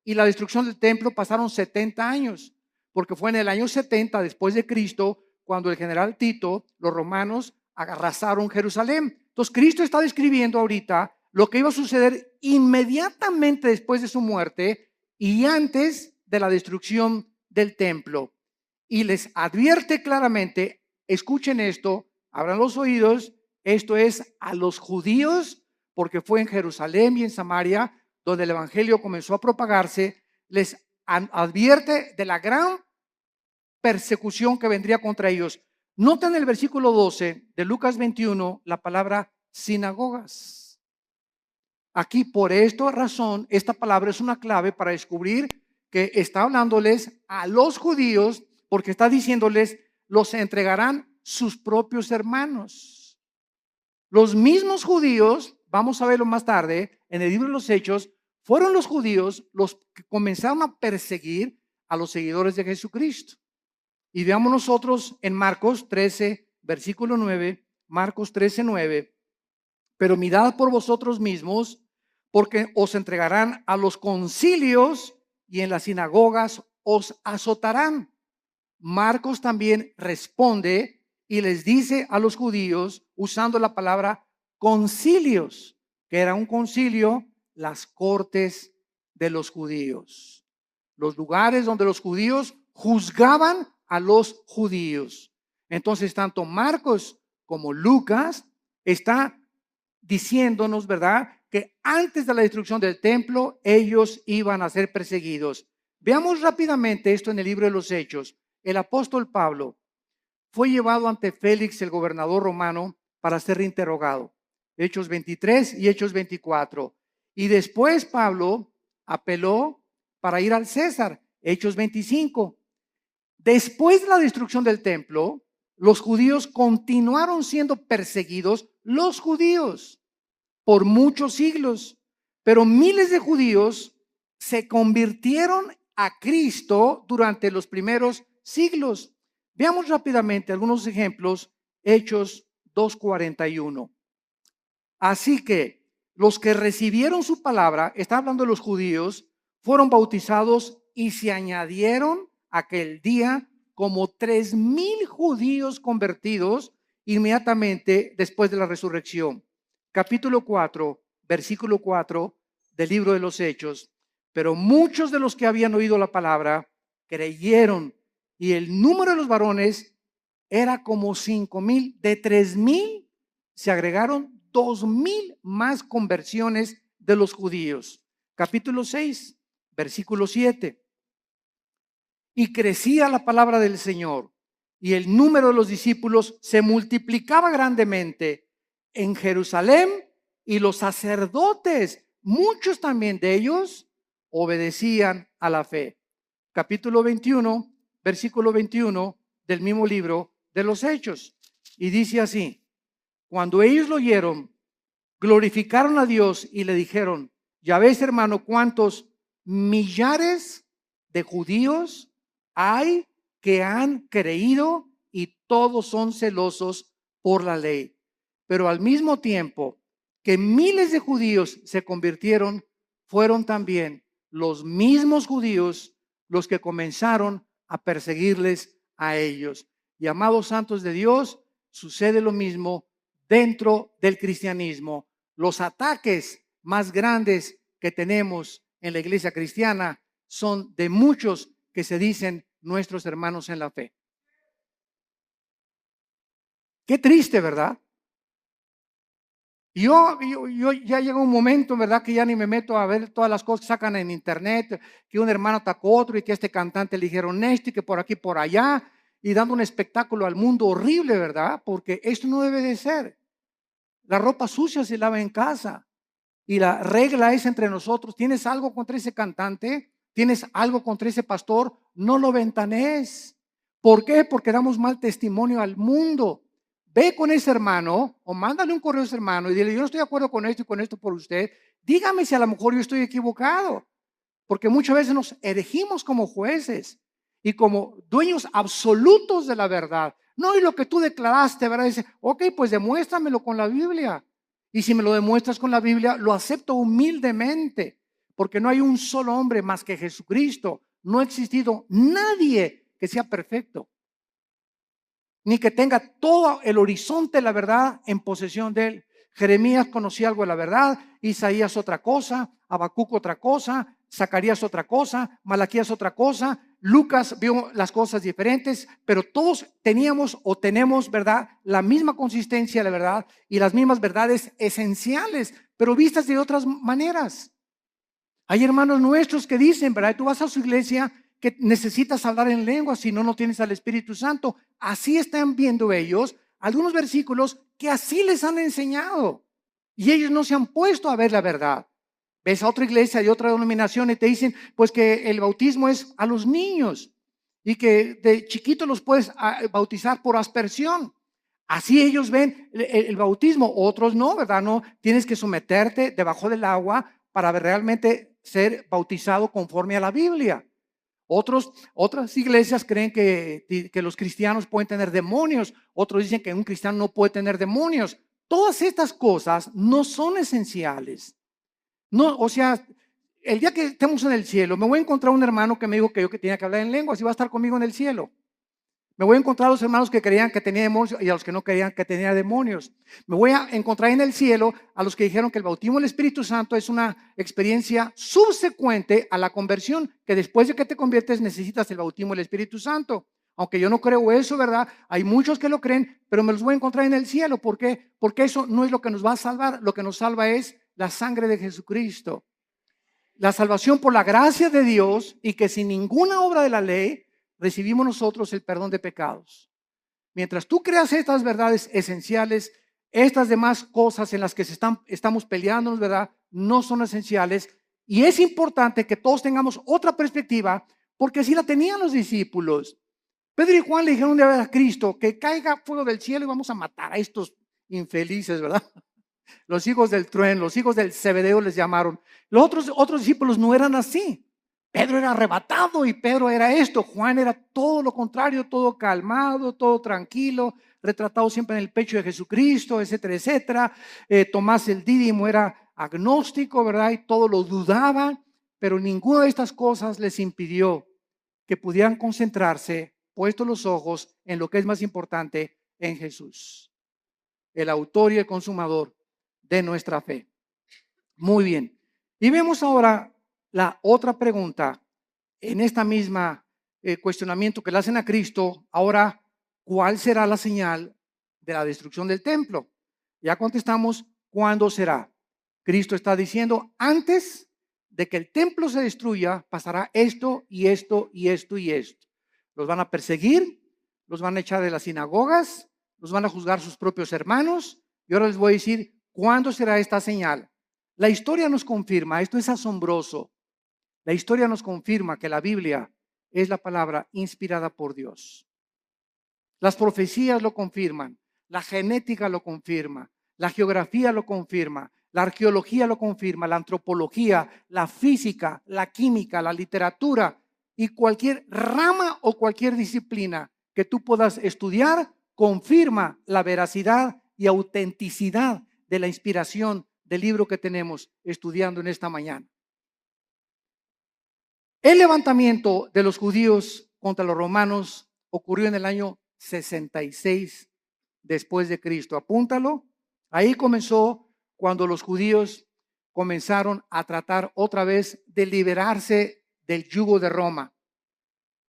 y la destrucción del templo pasaron 70 años, porque fue en el año 70 después de Cristo cuando el general Tito, los romanos, arrasaron Jerusalén. Entonces, Cristo está describiendo ahorita lo que iba a suceder inmediatamente después de su muerte y antes de la destrucción del templo. Y les advierte claramente, escuchen esto, abran los oídos, esto es a los judíos, porque fue en Jerusalén y en Samaria donde el evangelio comenzó a propagarse. Les advierte de la gran persecución que vendría contra ellos. Nota en el versículo 12 de Lucas 21 la palabra sinagogas. Aquí, por esta razón, esta palabra es una clave para descubrir que está hablándoles a los judíos, porque está diciéndoles, los entregarán sus propios hermanos. Los mismos judíos, vamos a verlo más tarde en el libro de los Hechos, fueron los judíos los que comenzaron a perseguir a los seguidores de Jesucristo. Y veamos nosotros en Marcos 13, versículo 9, Marcos 13, 9. Pero mirad por vosotros mismos, porque os entregarán a los concilios y en las sinagogas os azotarán. Marcos también responde y les dice a los judíos, usando la palabra concilios, que era un concilio, las cortes de los judíos, los lugares donde los judíos juzgaban a los judíos. Entonces, tanto Marcos como Lucas está diciéndonos, ¿verdad?, que antes de la destrucción del templo, ellos iban a ser perseguidos. Veamos rápidamente esto en el libro de los Hechos. El apóstol Pablo fue llevado ante Félix, el gobernador romano, para ser interrogado. Hechos 23 y Hechos 24. Y después Pablo apeló para ir al César. Hechos 25. Después de la destrucción del templo, los judíos continuaron siendo perseguidos, los judíos, por muchos siglos. Pero miles de judíos se convirtieron a Cristo durante los primeros siglos. Veamos rápidamente algunos ejemplos. Hechos 2:41. Así que los que recibieron su palabra, está hablando de los judíos, fueron bautizados y se añadieron aquel día como 3,000 judíos convertidos inmediatamente después de la resurrección. Capítulo 4, versículo 4 del libro de los Hechos. Pero muchos de los que habían oído la palabra creyeron, y el número de los varones era como 5,000. De 3,000 se agregaron 2,000 más conversiones de los judíos. Capítulo 6, versículo 7. Y crecía la palabra del Señor, y el número de los discípulos se multiplicaba grandemente en Jerusalén, y los sacerdotes, muchos también de ellos, obedecían a la fe. Capítulo 21, versículo 21 del mismo libro de los Hechos. Y dice así: cuando ellos lo oyeron, glorificaron a Dios y le dijeron: ya ves, hermano, cuántos millares de judíos hay que han creído y todos son celosos por la ley. pero al mismo tiempo que miles de judíos se convirtieron, fueron también los mismos judíos los que comenzaron a perseguirles a ellos. Y amados santos de Dios, sucede lo mismo dentro del cristianismo. Los ataques más grandes que tenemos en la iglesia cristiana son de muchos que se dicen nuestros hermanos en la fe. Qué triste, ¿verdad? Yo ya llega un momento, ¿verdad? Que ya ni me meto a ver todas las cosas que sacan en internet, que un hermano atacó a otro y que a este cantante le dijeron esto y que por aquí, por allá, y dando un espectáculo al mundo horrible, ¿verdad? Porque esto no debe de ser. La ropa sucia se lava en casa y la regla es entre nosotros. ¿Tienes algo contra ese cantante? ¿Tienes algo contra ese pastor? No lo ventanees. ¿Por qué? Porque damos mal testimonio al mundo. Ve con ese hermano o mándale un correo a ese hermano y dile, yo no estoy de acuerdo con esto y con esto por usted. Dígame si a lo mejor yo estoy equivocado. Porque muchas veces nos erigimos como jueces y como dueños absolutos de la verdad. No, y lo que tú declaraste, ¿verdad? Dice, ok, pues demuéstramelo con la Biblia. Y si me lo demuestras con la Biblia, lo acepto humildemente. Porque no hay un solo hombre más que Jesucristo. No ha existido nadie que sea perfecto, ni que tenga todo el horizonte de la verdad en posesión de él. Jeremías conocía algo de la verdad, Isaías otra cosa, Habacuc otra cosa, Zacarías otra cosa, Malaquías otra cosa, Lucas vio las cosas diferentes, pero todos teníamos o tenemos, ¿verdad?, la misma consistencia de la verdad y las mismas verdades esenciales, pero vistas de otras maneras. Hay hermanos nuestros que dicen, ¿verdad? Tú vas a su iglesia que necesitas hablar en lengua, si no, no tienes al Espíritu Santo. Así están viendo ellos algunos versículos que así les han enseñado. Y ellos no se han puesto a ver la verdad. Ves a otra iglesia de otra denominación y te dicen, pues que el bautismo es a los niños y que de chiquitos los puedes bautizar por aspersión. Así ellos ven el bautismo, otros no, ¿verdad? No, tienes que someterte debajo del agua para realmente ser bautizado conforme a la Biblia. Otras iglesias creen que los cristianos pueden tener demonios, otros dicen que un cristiano no puede tener demonios. Todas estas cosas no son esenciales. No, o sea, el día que estemos en el cielo, me voy a encontrar un hermano que me dijo que yo que tenía que hablar en lenguas y va a estar conmigo en el cielo. Me voy a encontrar a los hermanos que creían que tenía demonios y a los que no creían que tenía demonios. Me voy a encontrar en el cielo a los que dijeron que el bautismo del Espíritu Santo es una experiencia subsecuente a la conversión, que después de que te conviertes necesitas el bautismo del Espíritu Santo. Aunque yo no creo eso, ¿verdad? Hay muchos que lo creen, pero me los voy a encontrar en el cielo. ¿Por qué? Porque eso no es lo que nos va a salvar. Lo que nos salva es la sangre de Jesucristo. La salvación por la gracia de Dios y que sin ninguna obra de la ley recibimos nosotros el perdón de pecados. Mientras tú creas estas verdades esenciales, estas demás cosas en las que estamos peleándonos, ¿verdad?, no son esenciales. Y es importante que todos tengamos otra perspectiva, porque así la tenían los discípulos. Pedro y Juan le dijeron un día a Cristo que caiga fuego del cielo y vamos a matar a estos infelices, ¿verdad? Los hijos del trueno, los hijos del Zebedeo les llamaron. Los otros discípulos no eran así. Pedro era arrebatado y Pedro era esto. Juan era todo lo contrario, todo calmado, todo tranquilo, retratado siempre en el pecho de Jesucristo, etcétera, etcétera. Tomás el Dídimo era agnóstico, ¿verdad? Y todo lo dudaba, pero ninguna de estas cosas les impidió que pudieran concentrarse, puestos los ojos en lo que es más importante, en Jesús, el autor y el consumador de nuestra fe. Muy bien. Y vemos ahora la otra pregunta en esta misma cuestionamiento que le hacen a Cristo. Ahora, ¿cuál será la señal de la destrucción del templo? Ya contestamos, ¿cuándo será? Cristo está diciendo, antes de que el templo se destruya, pasará esto y esto y esto y esto. Los van a perseguir, los van a echar de las sinagogas, los van a juzgar sus propios hermanos. Y ahora les voy a decir, ¿cuándo será esta señal? La historia nos confirma, esto es asombroso. La historia nos confirma que la Biblia es la palabra inspirada por Dios. Las profecías lo confirman, la genética lo confirma, la geografía lo confirma, la arqueología lo confirma, la antropología, la física, la química, la literatura y cualquier rama o cualquier disciplina que tú puedas estudiar confirma la veracidad y autenticidad de la inspiración del libro que tenemos estudiando en esta mañana. El levantamiento de los judíos contra los romanos ocurrió en el año 66 después de Cristo. Apúntalo. Ahí comenzó cuando los judíos comenzaron a tratar otra vez de liberarse del yugo de Roma,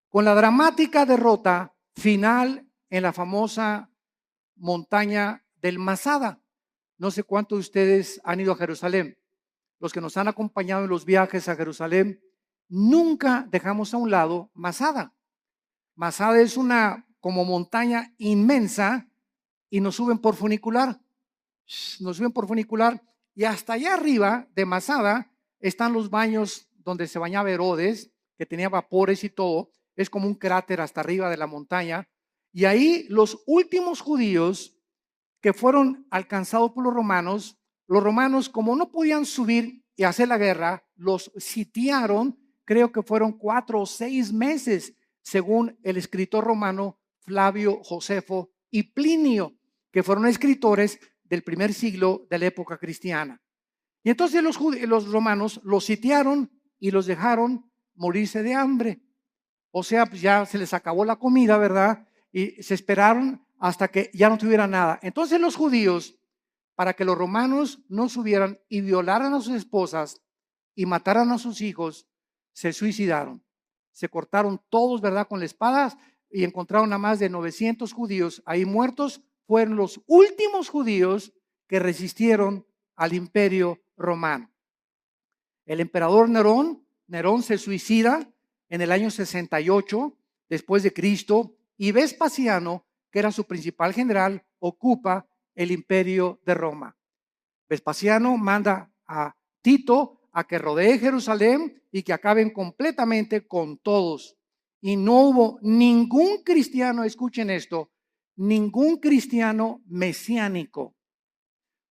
con la dramática derrota final en la famosa montaña del Masada. No sé cuántos de ustedes han ido a Jerusalén. Los que nos han acompañado en los viajes a Jerusalén, nunca dejamos a un lado Masada. Masada es una como montaña inmensa y nos suben por funicular. Nos suben por funicular y hasta allá arriba de Masada están los baños donde se bañaba Herodes, que tenía vapores y todo. Es como un cráter hasta arriba de la montaña. Y ahí los últimos judíos que fueron alcanzados por los romanos como no podían subir y hacer la guerra, los sitiaron, creo que fueron 4 o 6 meses, según el escritor romano Flavio Josefo y Plinio, que fueron escritores del primer siglo de la época cristiana. Y entonces los romanos los sitiaron y los dejaron morirse de hambre. O sea, pues ya se les acabó la comida, ¿verdad? Y se esperaron hasta que ya no tuviera nada. Entonces los judíos, para que los romanos no subieran y violaran a sus esposas y mataran a sus hijos, se suicidaron. Se cortaron todos, ¿verdad? Con las espadas y encontraron a más de 900 judíos ahí muertos. Fueron los últimos judíos que resistieron al imperio romano. El emperador Nerón se suicida en el año 68 después de Cristo, y Vespasiano, que era su principal general, ocupa el imperio de Roma. Vespasiano manda a Tito a que rodee Jerusalén y que acaben completamente con todos. Y no hubo ningún cristiano, escuchen esto, ningún cristiano mesiánico.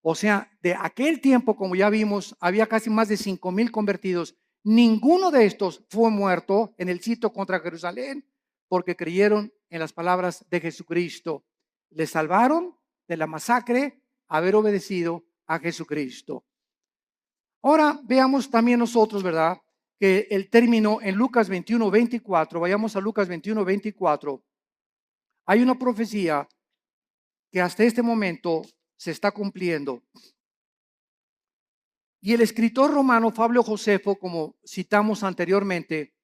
O sea, de aquel tiempo, como ya vimos, había casi más de 5,000 convertidos. Ninguno de estos fue muerto en el sitio contra Jerusalén porque creyeron en las palabras de Jesucristo. Les salvaron de la masacre haber obedecido a Jesucristo. Ahora veamos también nosotros, ¿verdad? Que el término en Lucas 21:24, vayamos a Lucas 21:24, hay una profecía que hasta este momento se está cumpliendo. Y el escritor romano Flavio Josefo, como citamos anteriormente,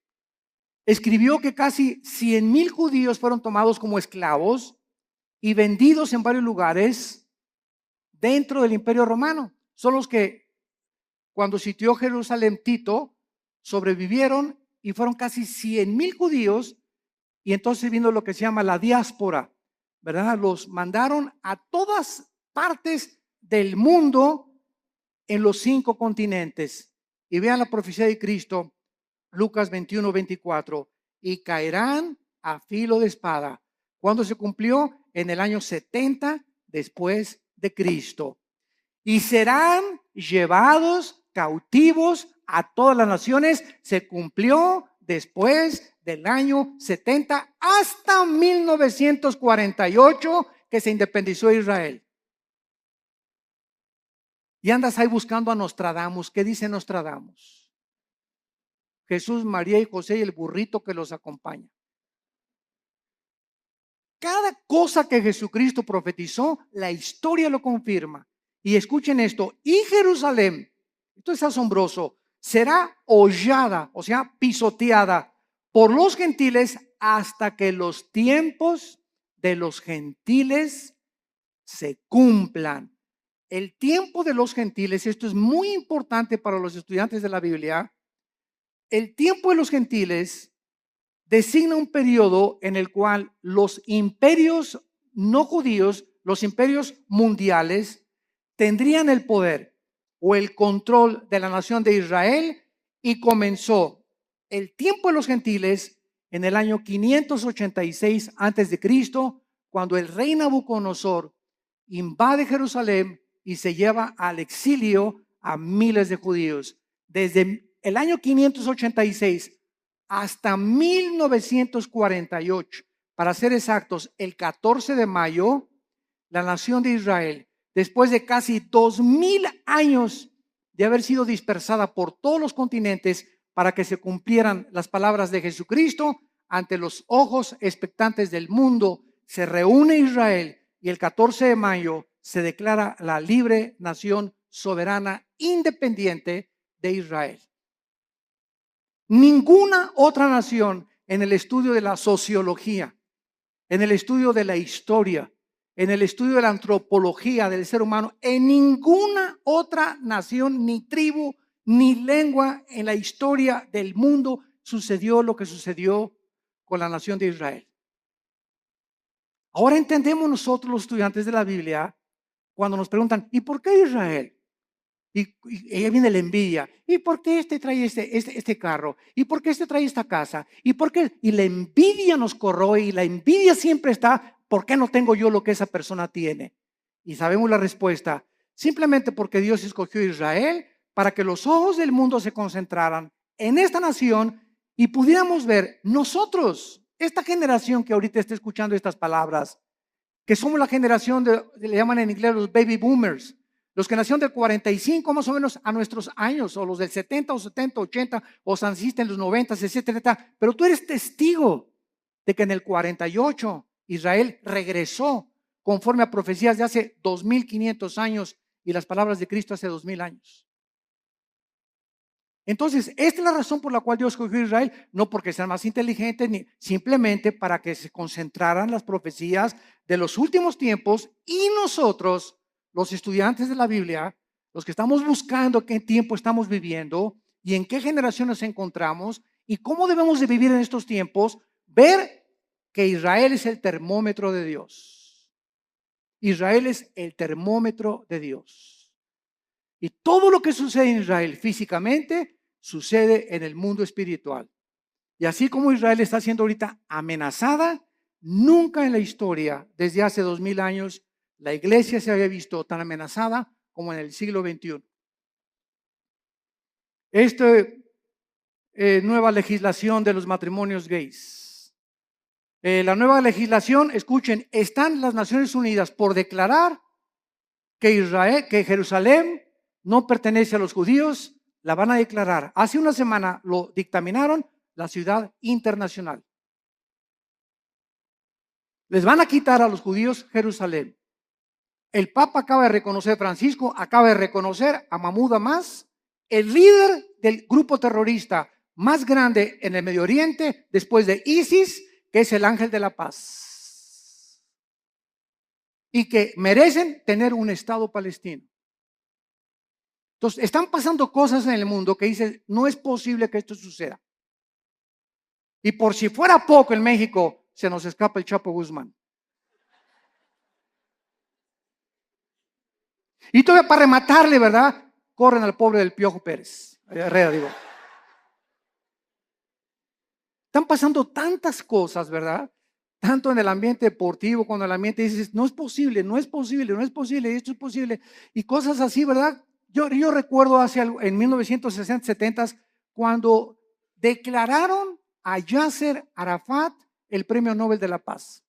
escribió que casi 100,000 judíos fueron tomados como esclavos y vendidos en varios lugares dentro del imperio romano. Son los que cuando sitió Jerusalén Tito sobrevivieron y fueron casi 100,000 judíos, y entonces vino lo que se llama la diáspora, ¿verdad? Los mandaron a todas partes del mundo en los 5 continentes. Y vean la profecía de Cristo, Lucas 21:24, y caerán a filo de espada. ¿Cuándo se cumplió? En el año 70 después de Cristo. Y serán llevados cautivos a todas las naciones. Se cumplió después del año 70 hasta 1948 que se independizó Israel. Y andas ahí buscando a Nostradamus. ¿Qué dice Nostradamus? Jesús, María y José y el burrito que los acompaña. Cada cosa que Jesucristo profetizó, la historia lo confirma. Y escuchen esto, y Jerusalén, esto es asombroso, será hollada, o sea, pisoteada por los gentiles hasta que los tiempos de los gentiles se cumplan. El tiempo de los gentiles, esto es muy importante para los estudiantes de la Biblia. El tiempo de los gentiles designa un periodo en el cual los imperios no judíos, los imperios mundiales, tendrían el poder o el control de la nación de Israel, y comenzó el tiempo de los gentiles en el año 586 antes de Cristo, cuando el rey Nabucodonosor invade Jerusalén y se lleva al exilio a miles de judíos. Desde el año 586 hasta 1948, para ser exactos, el 14 de mayo la nación de Israel, después de casi 2000 años de haber sido dispersada por todos los continentes para que se cumplieran las palabras de Jesucristo, ante los ojos expectantes del mundo, se reúne Israel y el 14 de mayo se declara la libre nación soberana independiente de Israel. Ninguna otra nación en el estudio de la sociología, en el estudio de la historia, en el estudio de la antropología del ser humano, en ninguna otra nación, ni tribu, ni lengua en la historia del mundo sucedió lo que sucedió con la nación de Israel. Ahora entendemos nosotros los estudiantes de la Biblia cuando nos preguntan, ¿y por qué Israel? Y ahí viene la envidia. ¿Y por qué este trae este carro? ¿Y por qué este trae esta casa? ¿Y por qué? Y la envidia nos corroe y la envidia siempre está, ¿por qué no tengo yo lo que esa persona tiene? Y sabemos la respuesta, simplemente porque Dios escogió a Israel para que los ojos del mundo se concentraran en esta nación y pudiéramos ver nosotros, esta generación que ahorita está escuchando estas palabras, que somos la generación le llaman en inglés los baby boomers, los que nacieron del 45 más o menos a nuestros años, o los del 70 o 70, 80, o naciste en los 90, etcétera. Pero tú eres testigo de que en el 48 Israel regresó conforme a profecías de hace 2500 años y las palabras de Cristo hace 2000 años. Entonces, esta es la razón por la cual Dios escogió a Israel, no porque sean más inteligentes, ni simplemente para que se concentraran las profecías de los últimos tiempos y nosotros, los estudiantes de la Biblia, los que estamos buscando qué tiempo estamos viviendo y en qué generación nos encontramos y cómo debemos de vivir en estos tiempos, ver que Israel es el termómetro de Dios. Israel es el termómetro de Dios. Y todo lo que sucede en Israel físicamente sucede en el mundo espiritual. Y así como Israel está siendo ahorita amenazada, nunca en la historia, desde hace 2000 años, la iglesia se había visto tan amenazada como en el siglo XXI. Esta nueva legislación de los matrimonios gays. La nueva legislación, escuchen, están las Naciones Unidas por declarar que Jerusalén no pertenece a los judíos, la van a declarar. Hace una semana lo dictaminaron la ciudad internacional. Les van a quitar a los judíos Jerusalén. El Papa acaba de reconocer, Francisco acaba de reconocer a Mahmoud Abbas, el líder del grupo terrorista más grande en el Medio Oriente después de ISIS, que es el ángel de la paz. Y que merecen tener un Estado palestino. Entonces, están pasando cosas en el mundo que dicen, no es posible que esto suceda. Y por si fuera poco en México, se nos escapa el Chapo Guzmán. Y todavía para rematarle, ¿verdad? Corren al pobre del Piojo Pérez. Herrera, digo. Están pasando tantas cosas, ¿verdad? Tanto en el ambiente deportivo, cuando el ambiente dices, no es posible, no es posible, no es posible, esto es posible. Y cosas así, ¿verdad? Yo recuerdo en 1960, 70, cuando declararon a Yasser Arafat el Premio Nobel de la Paz.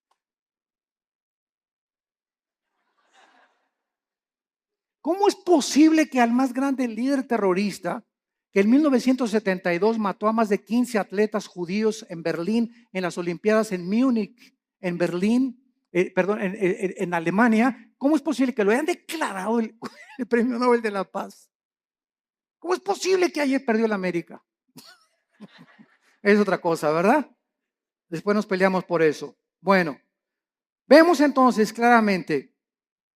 ¿Cómo es posible que al más grande líder terrorista, que en 1972 mató a más de 15 atletas judíos en Berlín, en las Olimpiadas en Múnich, en Berlín, en Alemania, cómo es posible que lo hayan declarado el Premio Nobel de la Paz? ¿Cómo es posible que ayer perdió la América? Es otra cosa, ¿verdad? Después nos peleamos por eso. Bueno, vemos entonces claramente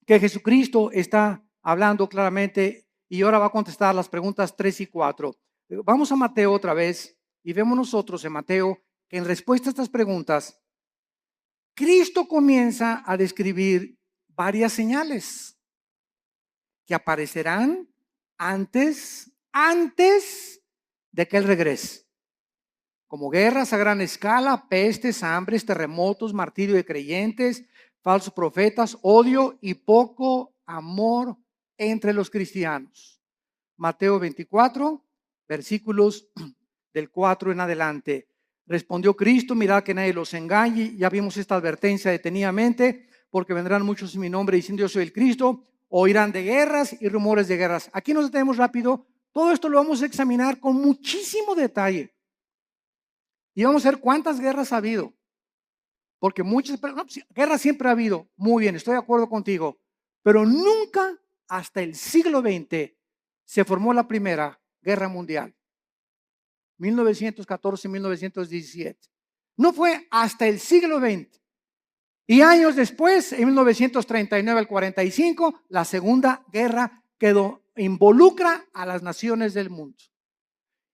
que Jesucristo está hablando claramente y ahora va a contestar las preguntas 3 y 4. Vamos a Mateo otra vez y vemos nosotros en Mateo que en respuesta a estas preguntas, Cristo comienza a describir varias señales que aparecerán antes de que Él regrese. Como guerras a gran escala, pestes, hambres, terremotos, martirio de creyentes, falsos profetas, odio y poco amor entre los cristianos. Mateo 24, versículos del 4 en adelante. Respondió Cristo, mirad que nadie los engañe. Ya vimos esta advertencia detenidamente. porque vendrán muchos en mi nombre diciendo yo soy el Cristo. Oirán de guerras y rumores de guerras. Aquí nos detenemos rápido. Todo esto lo vamos a examinar con muchísimo detalle. Y vamos a ver cuántas guerras ha habido. Porque muchas, no, guerras siempre ha habido. Muy bien, estoy de acuerdo contigo. Pero nunca hasta el siglo XX se formó la primera guerra mundial. 1914-1917. No fue hasta el siglo XX. Y años después, en 1939 al 45, la Segunda Guerra involucra a las naciones del mundo.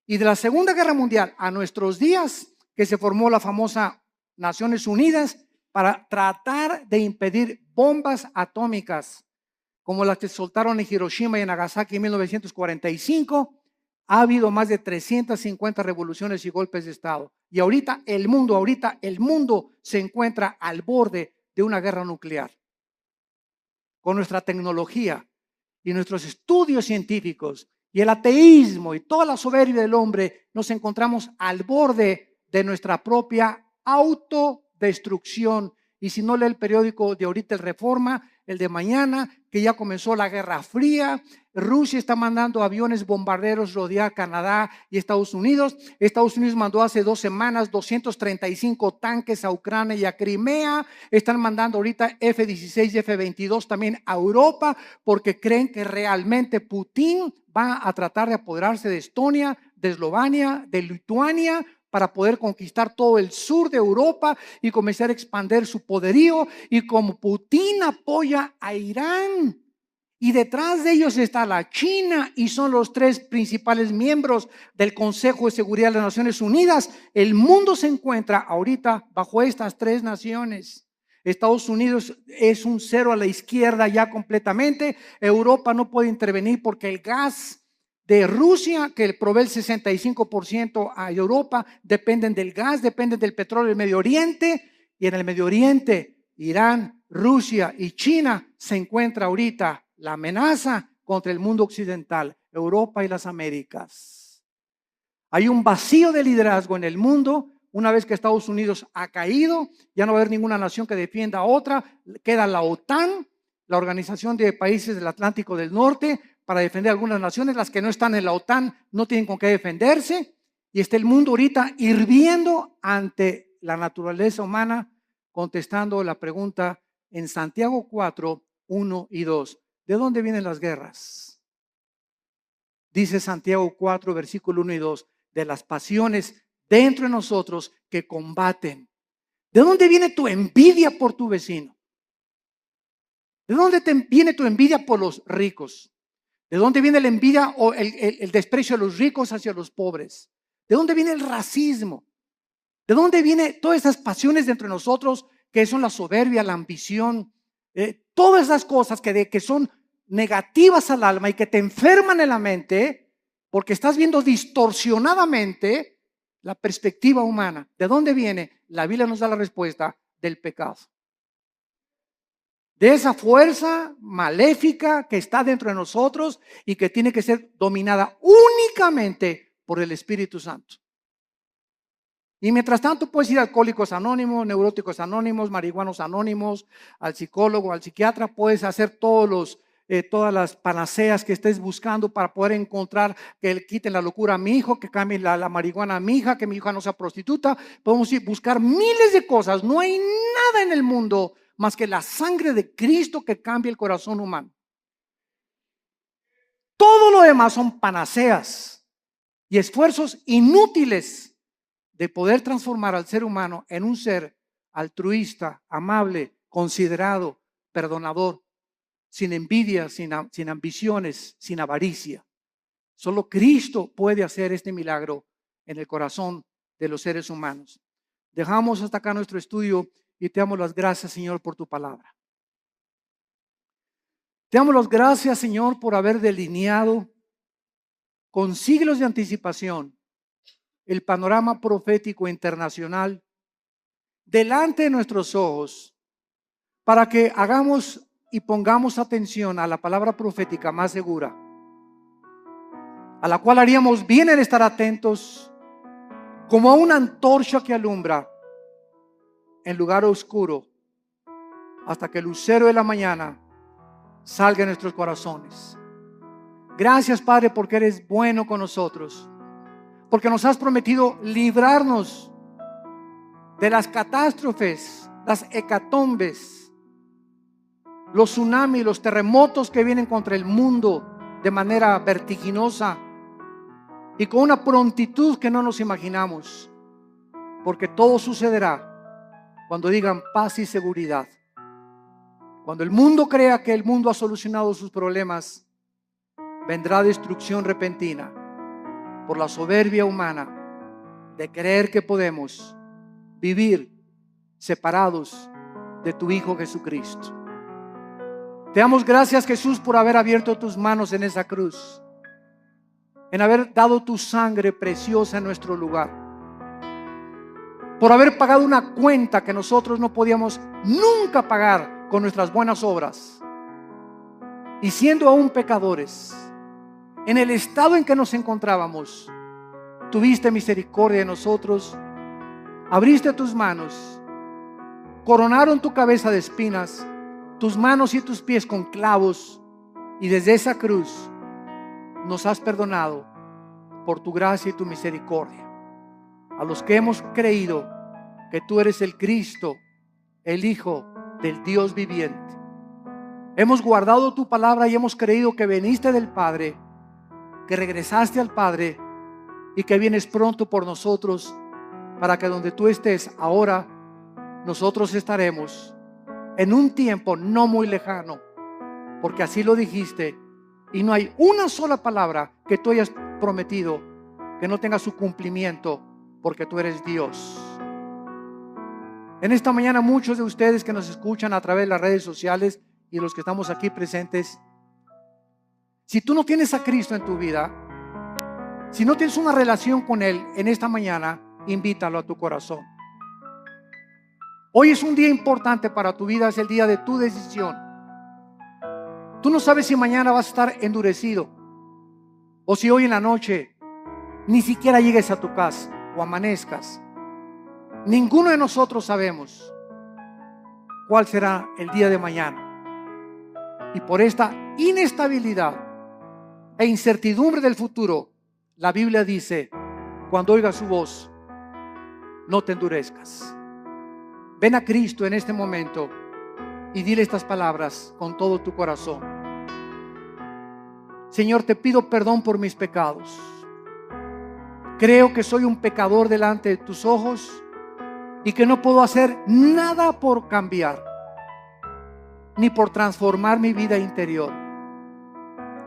Y de la Segunda Guerra Mundial a nuestros días, que se formó la famosa Naciones Unidas para tratar de impedir bombas atómicas, como las que soltaron en Hiroshima y en Nagasaki en 1945, ha habido más de 350 revoluciones y golpes de Estado. Y ahorita el mundo se encuentra al borde de una guerra nuclear. Con nuestra tecnología y nuestros estudios científicos y el ateísmo y toda la soberbia del hombre, nos encontramos al borde de nuestra propia autodestrucción. Y si no lee el periódico de ahorita, el Reforma, el de mañana, que ya comenzó la Guerra Fría, Rusia está mandando aviones bombarderos rodear Canadá y Estados Unidos. Estados Unidos mandó hace 2 semanas 235 tanques a Ucrania y a Crimea. Están mandando ahorita F-16 y F-22 también a Europa, porque creen que realmente Putin va a tratar de apoderarse de Estonia, de Eslovenia, de Lituania, para poder conquistar todo el sur de Europa y comenzar a expandir su poderío. Y como Putin apoya a Irán, y detrás de ellos está la China, y son los 3 principales miembros del Consejo de Seguridad de las Naciones Unidas, el mundo se encuentra ahorita bajo estas 3 naciones. Estados Unidos es un cero a la izquierda ya completamente. Europa no puede intervenir porque el gas de Rusia, que provee el 65% a Europa, dependen del gas, dependen del petróleo del Medio Oriente. Y en el Medio Oriente, Irán, Rusia y China se encuentra ahorita la amenaza contra el mundo occidental, Europa y las Américas. Hay un vacío de liderazgo en el mundo. Una vez que Estados Unidos ha caído, ya no va a haber ninguna nación que defienda a otra. Queda la OTAN, la Organización de Países del Atlántico del Norte, para defender a algunas naciones. Las que no están en la OTAN no tienen con qué defenderse. Y está el mundo ahorita hirviendo ante la naturaleza humana, contestando la pregunta en Santiago 4, 1 y 2. ¿De dónde vienen las guerras? Dice Santiago 4, versículo 1 y 2, de las pasiones dentro de nosotros que combaten. ¿De dónde viene tu envidia por tu vecino? ¿De dónde viene tu envidia por los ricos? ¿De dónde viene la envidia o el desprecio de los ricos hacia los pobres? ¿De dónde viene el racismo? ¿De dónde vienen todas esas pasiones dentro de nosotros que son la soberbia, la ambición? Todas esas cosas que son negativas al alma y que te enferman en la mente, porque estás viendo distorsionadamente la perspectiva humana. ¿De dónde viene? La Biblia nos da la respuesta: del pecado. De esa fuerza maléfica que está dentro de nosotros y que tiene que ser dominada únicamente por el Espíritu Santo. Y mientras tanto puedes ir a Alcohólicos Anónimos, Neuróticos Anónimos, Marihuanos Anónimos, al psicólogo, al psiquiatra. Puedes hacer todas las panaceas que estés buscando para poder encontrar que le quiten la locura a mi hijo, que cambien la marihuana a mi hija, que mi hija no sea prostituta. Podemos ir buscar miles de cosas. No hay nada en el mundo más que la sangre de Cristo que cambie el corazón humano. Todo lo demás son panaceas y esfuerzos inútiles de poder transformar al ser humano en un ser altruista, amable, considerado, perdonador, sin envidia, sin ambiciones, sin avaricia. Solo Cristo puede hacer este milagro en el corazón de los seres humanos. Dejamos hasta acá nuestro estudio y te damos las gracias, Señor, por tu palabra. Te damos las gracias, Señor, por haber delineado con siglos de anticipación el panorama profético internacional delante de nuestros ojos, para que hagamos y pongamos atención a la palabra profética más segura, a la cual haríamos bien en estar atentos, como a una antorcha que alumbra en lugar oscuro, hasta que el lucero de la mañana salga en nuestros corazones. Gracias, Padre, porque eres bueno con nosotros, porque nos has prometido librarnos de las catástrofes, las hecatombes, los tsunamis, los terremotos que vienen contra el mundo de manera vertiginosa y con una prontitud que no nos imaginamos, porque todo sucederá cuando digan paz y seguridad. Cuando el mundo crea que el mundo ha solucionado sus problemas, vendrá destrucción repentina por la soberbia humana de creer que podemos vivir separados de tu Hijo Jesucristo. Te damos gracias, Jesús, por haber abierto tus manos en esa cruz, en haber dado tu sangre preciosa en nuestro lugar, por haber pagado una cuenta que nosotros no podíamos nunca pagar con nuestras buenas obras. Y siendo aún pecadores, en el estado en que nos encontrábamos, tuviste misericordia de nosotros, abriste tus manos, coronaron tu cabeza de espinas, tus manos y tus pies con clavos, y desde esa cruz nos has perdonado por tu gracia y tu misericordia. A los que hemos creído que tú eres el Cristo, el Hijo del Dios viviente, hemos guardado tu palabra y hemos creído que viniste del Padre, que regresaste al Padre y que vienes pronto por nosotros, para que donde tú estés ahora, nosotros estaremos en un tiempo no muy lejano, porque así lo dijiste, y no hay una sola palabra que tú hayas prometido que no tenga su cumplimiento, porque tú eres Dios. En esta mañana, muchos de ustedes que nos escuchan a través de las redes sociales y los que estamos aquí presentes, si tú no tienes a Cristo en tu vida, si no tienes una relación con Él en esta mañana, invítalo a tu corazón. Hoy es un día importante para tu vida, es el día de tu decisión. Tú no sabes si mañana vas a estar endurecido o si hoy en la noche ni siquiera llegues a tu casa o amanezcas. Ninguno de nosotros sabemos cuál será el día de mañana. Y por esta inestabilidad e incertidumbre del futuro, la Biblia dice: cuando oigas su voz, no te endurezcas. Ven a Cristo en este momento y dile estas palabras con todo tu corazón. Señor, te pido perdón por mis pecados. Creo que soy un pecador delante de tus ojos y que no puedo hacer nada por cambiar, ni por transformar mi vida interior.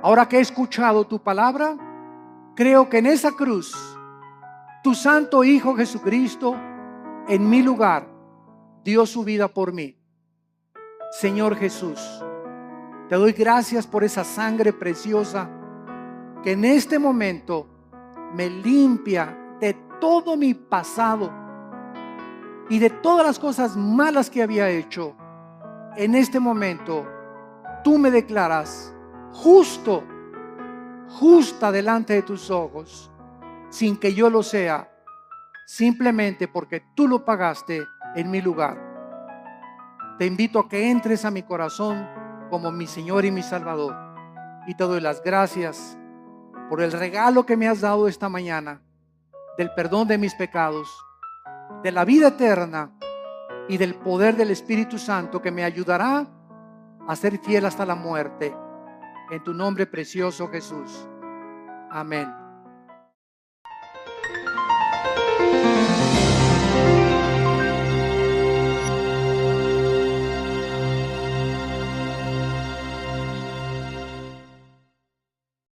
Ahora que he escuchado tu palabra, creo que en esa cruz, tu santo Hijo Jesucristo, en mi lugar, dio su vida por mí. Señor Jesús, te doy gracias por esa sangre preciosa que en este momento me limpia de todo mi pasado y de todas las cosas malas que había hecho. En este momento, tú me declaras justo, justa delante de tus ojos, sin que yo lo sea, simplemente porque tú lo pagaste en mi lugar. Te invito a que entres a mi corazón como mi Señor y mi Salvador, y te doy las gracias por el regalo que me has dado esta mañana, del perdón de mis pecados, de la vida eterna y del poder del Espíritu Santo que me ayudará a ser fiel hasta la muerte. En tu nombre precioso, Jesús. Amén.